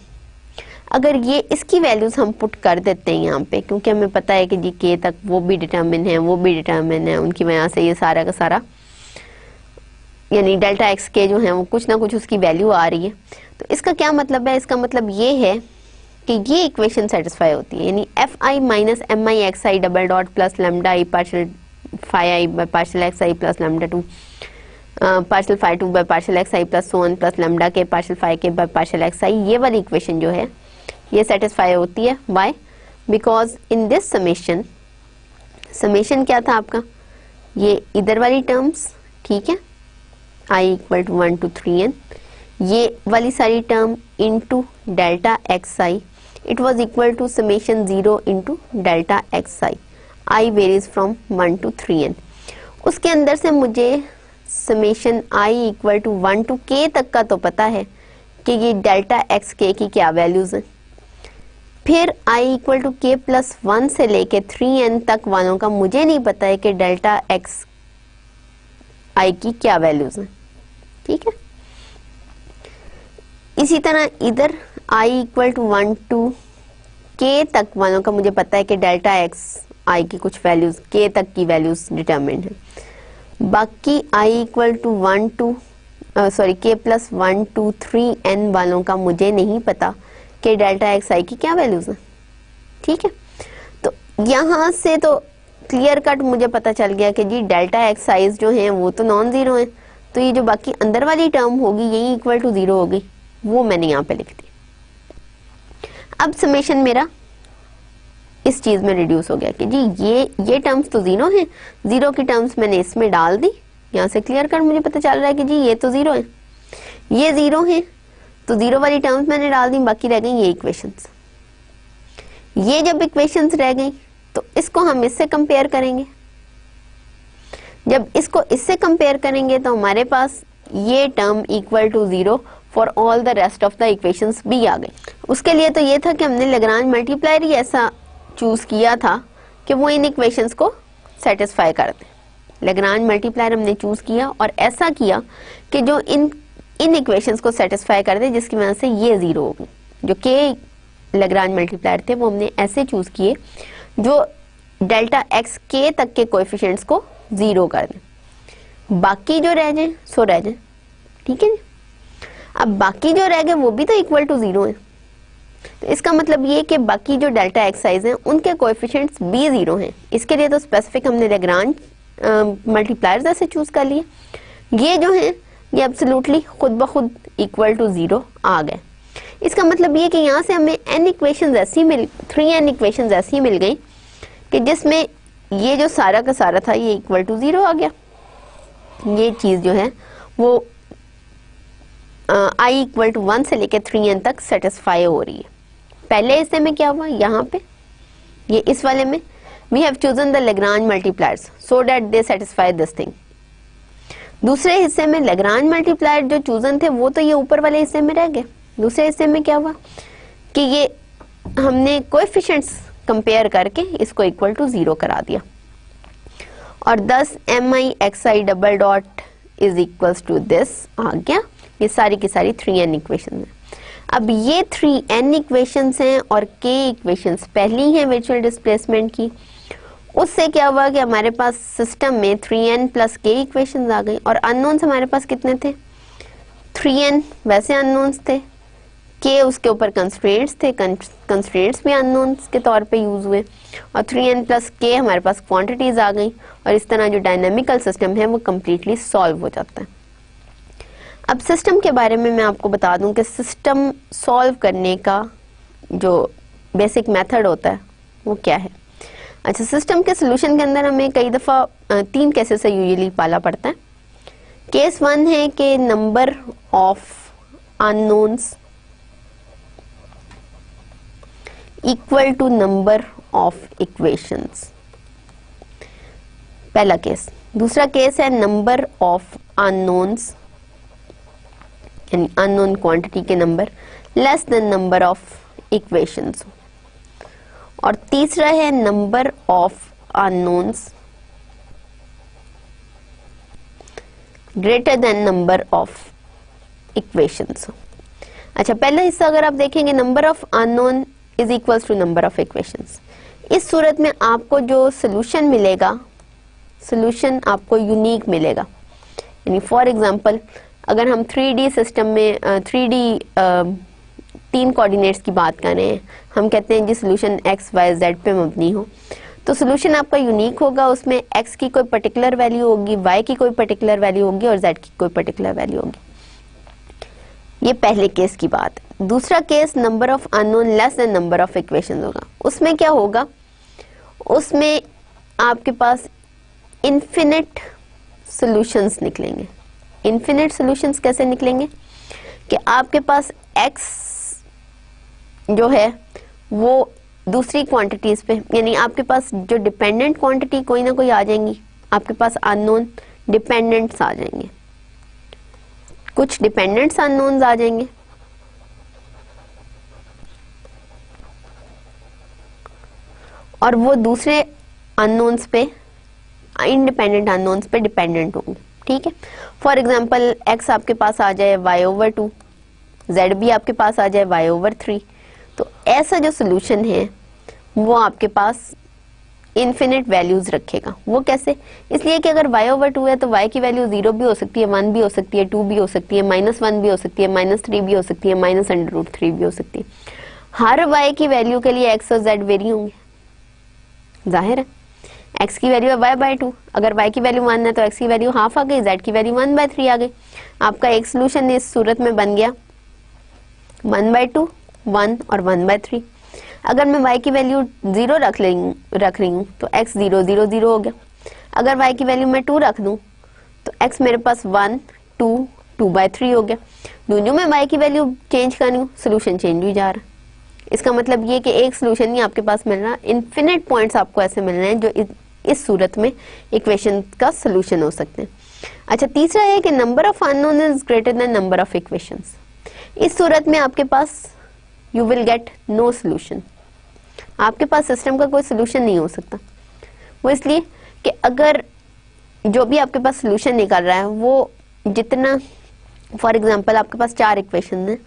अगर ये इसकी वैल्यूज हम पुट कर देते हैं यहाँ पे, क्योंकि हमें पता है कि जी के तक वो भी डिटर्मिन है, वो भी डिटर्मिन है, उनकी वजह से ये सारा का सारा, यानी डेल्टा एक्स के जो है वो कुछ ना कुछ उसकी वैल्यू आ रही है। तो इसका क्या मतलब है? इसका मतलब ये है कि ये इक्वेशन सेटिस्फाई होती है, यानी f I minus M I x I double dot plus lambda i partial phi i by partial x i plus lambda 2 partial phi 2 by partial x i plus so on plus lambda k partial phi k by partial x आई, ये वाली equation जो है ये satisfy होती है। Why? Because in this summation, summation क्या था आपका? ये इधर वाली टर्म्स, ठीक है, i equal to 1 to 3n, ये वाली सारी term into delta x i, it was equal to summation 0 into delta x i, i varies from 1 to 3n। उसके अंदर से मुझे summation i equal to 1 to k तक का तो पता है कि ये डेल्टा एक्स के की क्या वैल्यूज हैं। फिर i equal to k plus 1 से लेके 3n तक वालों का मुझे नहीं पता है कि डेल्टा एक्स i की क्या वैल्यूज हैं। ठीक है, इसी तरह इधर i equal to 1 to k तक वालों का मुझे पता है कि डेल्टा एक्स i की कुछ वैल्यूज k तक की वैल्यूज डिटरमिन्ड है। बाकी i equal to 1 to k plus 1 to 3n वालों का मुझे नहीं पता कि डेल्टा एक्स i की क्या वैल्यूज हैं। ठीक है, तो यहाँ से तो क्लियर कट मुझे पता चल गया कि जी डेल्टा एक्स साइज जो है वो तो नॉन जीरो है, तो ये जो बाकी अंदर वाली टर्म होगी यही इक्वल टू जीरो होगी, वो मैंने यहाँ पे लिख दी। अब समेशन मेरा इस चीज में रिड्यूस हो गया कि जी ये टर्म्स तो जीरो हैं, जीरो की टर्म्स मैंने इसमें डाल दी, यहाँ से क्लियर कर मुझे पता चल रहा है कि जी ये तो जीरो है, ये जीरो है, तो जीरो वाली टर्म्स मैंने डाल दी, बाकी रह गई ये इक्वेशंस। ये जब इक्वेशंस रह गई तो इसको हम इससे कंपेयर करेंगे। जब इसको इससे कंपेयर करेंगे तो हमारे पास ये term equal to zero for all the rest of the equations भी आ गई। उसके लिए तो ये था कि हमने लैग्रांज मल्टीप्लायर ही ऐसा चूज किया था कि वो इन इक्वेशंस को सेटिस्फाई कर दे। लैग्रांज मल्टीप्लायर हमने चूज किया और ऐसा किया कि जो इन इक्वेशंस को सेटिस्फाई कर दे, जिसकी वजह से ये जीरो होगी। जो के लैग्रांज मल्टीप्लायर थे वो हमने ऐसे चूज किए जो डेल्टा एक्स के तक के कोएफिशिएंट्स को जीरो कर दें, बाकी जो रह जाए सो रह जाए। ठीक है, अब बाकी जो रह गए वो भी तो इक्वल टू जीरो है, तो इसका मतलब ये कि बाकी जो डेल्टा एक्स साइज हैं उनके कोएफिशिएंट्स भी जीरो हैं। इसके लिए तो स्पेसिफिक हमने लैग्रांज मल्टीप्लायर्स ऐसे चूज कर लिए, ये जो हैं ये एब्सोल्युटली खुद ब खुद इक्वल टू जीरो आ गए। इसका मतलब ये कि यहाँ से हमें n इक्वेशंस ऐसी 3n इक्वेशंस ऐसी मिल गई कि जिसमें ये जो सारा का सारा था ये इक्वल टू जीरो आ गया। ये चीज जो है वो i इक्वल टू 1 से लेकर 3n तक सेटिस्फाई हो रही है। पहले हिस्से में क्या हुआ, यहाँ पे ये इस वाले में we have chosen the Lagrange multipliers so that they satisfy this thing. दूसरे हिस्से में लैग्रांज मल्टीप्लायर जो चूजन थे वो तो ये ऊपर वाले हिस्से में रह गए। दूसरे हिस्से में क्या हुआ कि ये हमने कोएफिशिएंट्स कंपेयर करके इसको इक्वल टू जीरो करा दिया और 10 mi(xi) double dot is equals to this आ गया। ये सारी की सारी 3n इक्वेशन है। अब ये 3n इक्वेशंस हैं और k इक्वेशंस पहली हैं वर्चुअल डिस्प्लेसमेंट की। उससे क्या हुआ कि हमारे पास सिस्टम में 3n प्लस k इक्वेशंस आ गई और अननोन्स हमारे पास कितने थे, 3n वैसे अननोन्स थे, k उसके ऊपर कंस्ट्रेंट्स थे, कंस्ट्रेंट्स भी अननोन्स के तौर पे यूज हुए और 3n प्लस k हमारे पास क्वांटिटीज आ गई और इस तरह जो डायनामिकल सिस्टम है वो कम्प्लीटली सॉल्व हो जाता है। अब सिस्टम के बारे में मैं आपको बता दूं कि सिस्टम सॉल्व करने का जो बेसिक मेथड होता है वो क्या है। अच्छा, सिस्टम के सोल्यूशन के अंदर हमें कई दफ़ा 3 केसेस से यूजुअली पाला पड़ता है। केस 1 है कि number of unknowns equal to number of equations, पहला केस। दूसरा केस है नंबर ऑफ अननोन्स यानी अननोन क्वांटिटी के number less than number of equations, और तीसरा है number of unknowns greater than number of equations. अच्छा, पहला हिस्सा अगर आप देखेंगे number of unknown is equals to number of equations. इस सूरत में आपको जो सोल्यूशन मिलेगा, सोल्यूशन आपको यूनिक मिलेगा। यानी फॉर एग्जांपल अगर हम 3D सिस्टम में 3D 3 कोऑर्डिनेट्स की बात कर रहे हैं, हम कहते हैं जी सोल्यूशन x y z पे मबनी हो, तो सोल्यूशन आपका यूनिक होगा। उसमें x की कोई पर्टिकुलर वैल्यू होगी, y की कोई पर्टिकुलर वैल्यू होगी और z की कोई पर्टिकुलर वैल्यू होगी। ये पहले केस की बात है। दूसरा case number of unknown less than number of equation होगा। उसमें क्या होगा, उसमें आपके पास इन्फिनिट सॉल्यूशंस निकलेंगे। इन्फिनिट सॉल्यूशंस कैसे निकलेंगे कि आपके पास x जो है वो दूसरी क्वांटिटीज पे, यानी आपके पास जो डिपेंडेंट क्वांटिटी कोई ना कोई आ जाएंगी आपके पास अननोन डिपेंडेंट्स आ जाएंगे, कुछ डिपेंडेंट्स अननोन्स आ जाएंगे और वो दूसरे अननोन्स पे, इंडिपेंडेंट अननोन्स पे डिपेंडेंट होंगे। ठीक है, फॉर एग्जांपल x आपके पास आ जाए y/2, z भी आपके पास आ जाए y/3। तो ऐसा जो सोल्यूशन है वो आपके पास इन्फिनिट वैल्यूज रखेगा। वो कैसे? इसलिए कि अगर y/2 है तो y की वैल्यू 0 भी हो सकती है, 1 भी हो सकती है, 2 भी हो सकती है, -1 भी हो सकती है, -3 भी हो सकती है, -√3 भी हो सकती है। हर y की वैल्यू के लिए x और z वेरी होंगे, जाहिर है। x की वैल्यू है y/2, अगर y की वैल्यू 1 है तो x की वैल्यू हाफ आ गई, z की वैल्यू 1/3 आ गई। आपका एक सोल्यूशन इस सूरत में बन गया 1/2, 1 और 1/3। अगर मैं y की वैल्यू 0 रख रही हूँ तो x 0 0 0 हो गया। अगर y की वैल्यू मैं 2 रख दूं तो x मेरे पास 1 2 2/3 हो गया। दोनों में y की वैल्यू चेंज करनी हूँ, सोल्यूशन चेंज हो जा रहा है। इसका मतलब ये कि एक सोल्यूशन नहीं आपके पास मिल रहा, इन्फिनिट पॉइंट्स आपको ऐसे मिल रहे हैं जो इस सूरत में इक्वेशन का सोल्यूशन हो सकते हैं। अच्छा, तीसरा है कि number of unknown is greater than number of equations. इस सूरत में आपके पास you will get no solution, आपके पास सिस्टम का कोई सोल्यूशन नहीं हो सकता। वो इसलिए कि अगर जो भी आपके पास सोल्यूशन निकल रहा है वो जितना, फॉर एग्जांपल आपके पास 4 इक्वेशन है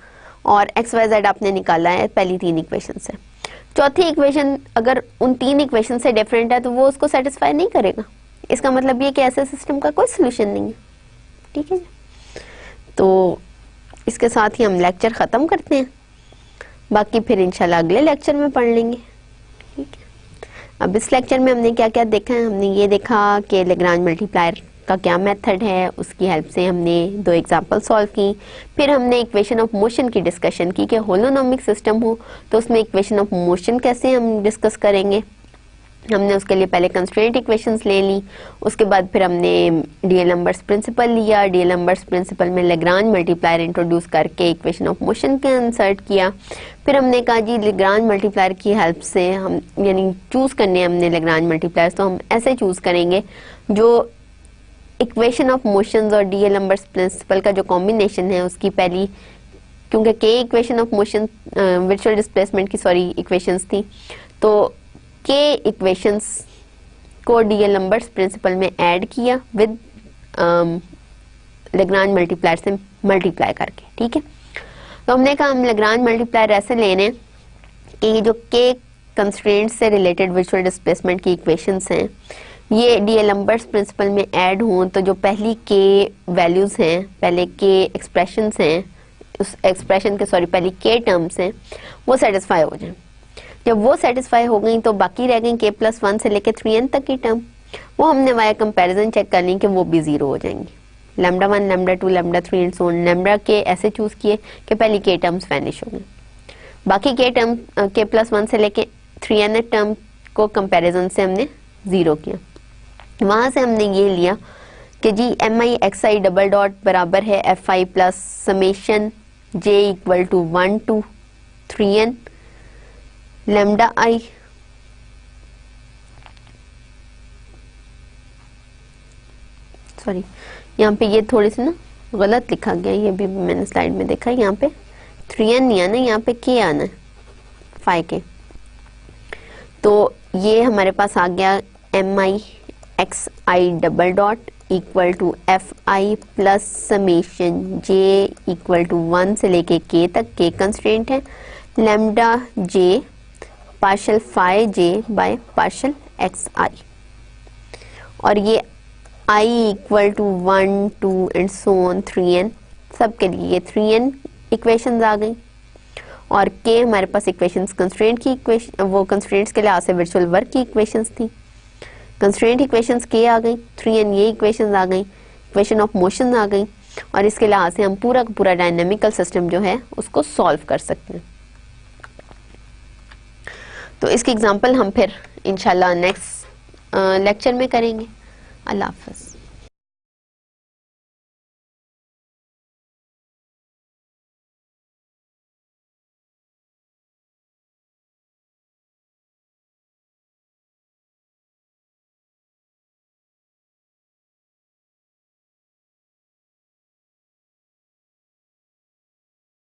और एक्स वाई जेड आपने निकाला है पहली 3 इक्वेशन से, चौथी इक्वेशन अगर उन 3 इक्वेशन से डिफरेंट है तो वो उसको सेटिस्फाई नहीं करेगा। इसका मतलब ये कि ऐसे सिस्टम का कोई सोल्यूशन नहीं है। ठीक है, तो इसके साथ ही हम लेक्चर ख़त्म करते हैं, बाकी फिर इंशाल्लाह अगले लेक्चर में पढ़ लेंगे। ठीक है, अब इस लेक्चर में हमने क्या क्या देखा है? हमने ये देखा कि लैग्रांज मल्टीप्लायर का क्या मेथड है, उसकी हेल्प से हमने 2 एग्जांपल सॉल्व की। फिर हमने इक्वेशन ऑफ मोशन की डिस्कशन की कि होलोनोमिक सिस्टम हो तो उसमें इक्वेशन ऑफ मोशन कैसे हम डिस्कस करेंगे। हमने उसके लिए पहले कंस्ट्रेंट इक्वेशंस ले ली, उसके बाद फिर हमने डीएलएम्बर्ट्स प्रिंसिपल लिया, डीएलएम्बर्ट्स प्रिंसिपल में लैग्रांज मल्टीप्लायर इंट्रोड्यूस करके इक्वेशन ऑफ मोशन के इंसर्ट किया। फिर हमने कहा जी लैग्रांज मल्टीप्लायर की हेल्प से हम यानी चूज़ करने हमने लैग्रांज मल्टीप्लायर्स, तो हम ऐसे चूज़ करेंगे जो इक्वेशन ऑफ मोशंस और डीएलएम्बर्ट्स प्रिंसिपल का जो कॉम्बिनेशन है उसकी पहली, क्योंकि के equation of motion virtual displacement की इक्वेशंस थी, तो के इक्वेशंस को डीएलएम्बर्ट्स प्रिंसिपल में ऐड किया विद लैग्रांज मल्टीप्लायर से मल्टीप्लाई करके। ठीक है, तो हमने कहा हम लैग्रांज मल्टीप्लायर ऐसे लेने कि जो के कंस्ट्रेंट्स से रिलेटेड वर्चुअल डिस्प्लेसमेंट की इक्वेशंस हैं ये डीएलएम्बर्ट्स प्रिंसिपल में ऐड हों तो जो पहली के वैल्यूज हैं, पहले के एक्सप्रेशंस हैं, उस एक्सप्रेशन के पहली के टर्म्स हैं वो सेटिस्फाई हो जाए। जब वो सेटिस्फाई हो गई तो बाकी रह गई k+1 से लेके 3n तक की टर्म, वो हमने वाया कंपैरिजन चेक कर ली कि वो भी 0 हो जाएंगी। λ1 λ2 λ3 एंड सो ऑन, लैम्डा के ऐसे चूज किए कि पहली के टर्म्स वैनिश हो गई, बाकी के टर्म k+1 से लेके 3n टर्म को कंपैरिजन से हमने 0 किया। वहां से हमने ये लिया कि जी mi(xi) डबल डॉट बराबर है fi plus summation j equal to 1 to 3n lambda i sorry यहाँ पे ये थोड़ी सी ना गलत लिखा गया, ये भी मैंने स्लाइड में देखा, यहाँ पे 3n नहीं आना, यहाँ पे k आना है, फाइ के। तो ये हमारे पास आ गया mi(xi) double dot equal to fi plus summation j equal to 1 से लेके k तक, k कंस्ट्रेंट है, lambda j partial phi j by partial xi, और ये i equal to 1 2 and so on 3n, सब के लिए ये 3n इक्वेशंस आ गई। और k हमारे पास इक्वेशंस कंस्ट्रेंट की इक्वेशन, वो कंस्ट्रेंट्स के लिहाज से वर्चुअल वर्क की इक्वेशंस थी, कंस्ट्रेंट इक्वेशंस k आ गई, 3n ये इक्वेशंस आ गई, इक्वेशन ऑफ मोशन आ गई, और इसके लिहाज से हम पूरा का पूरा डायनामिकल सिस्टम जो है उसको सॉल्व कर सकते हैं। तो इसकी एग्जांपल हम फिर इंशाल्लाह नेक्स्ट लेक्चर में करेंगे। अल्लाह हाफ़िज़।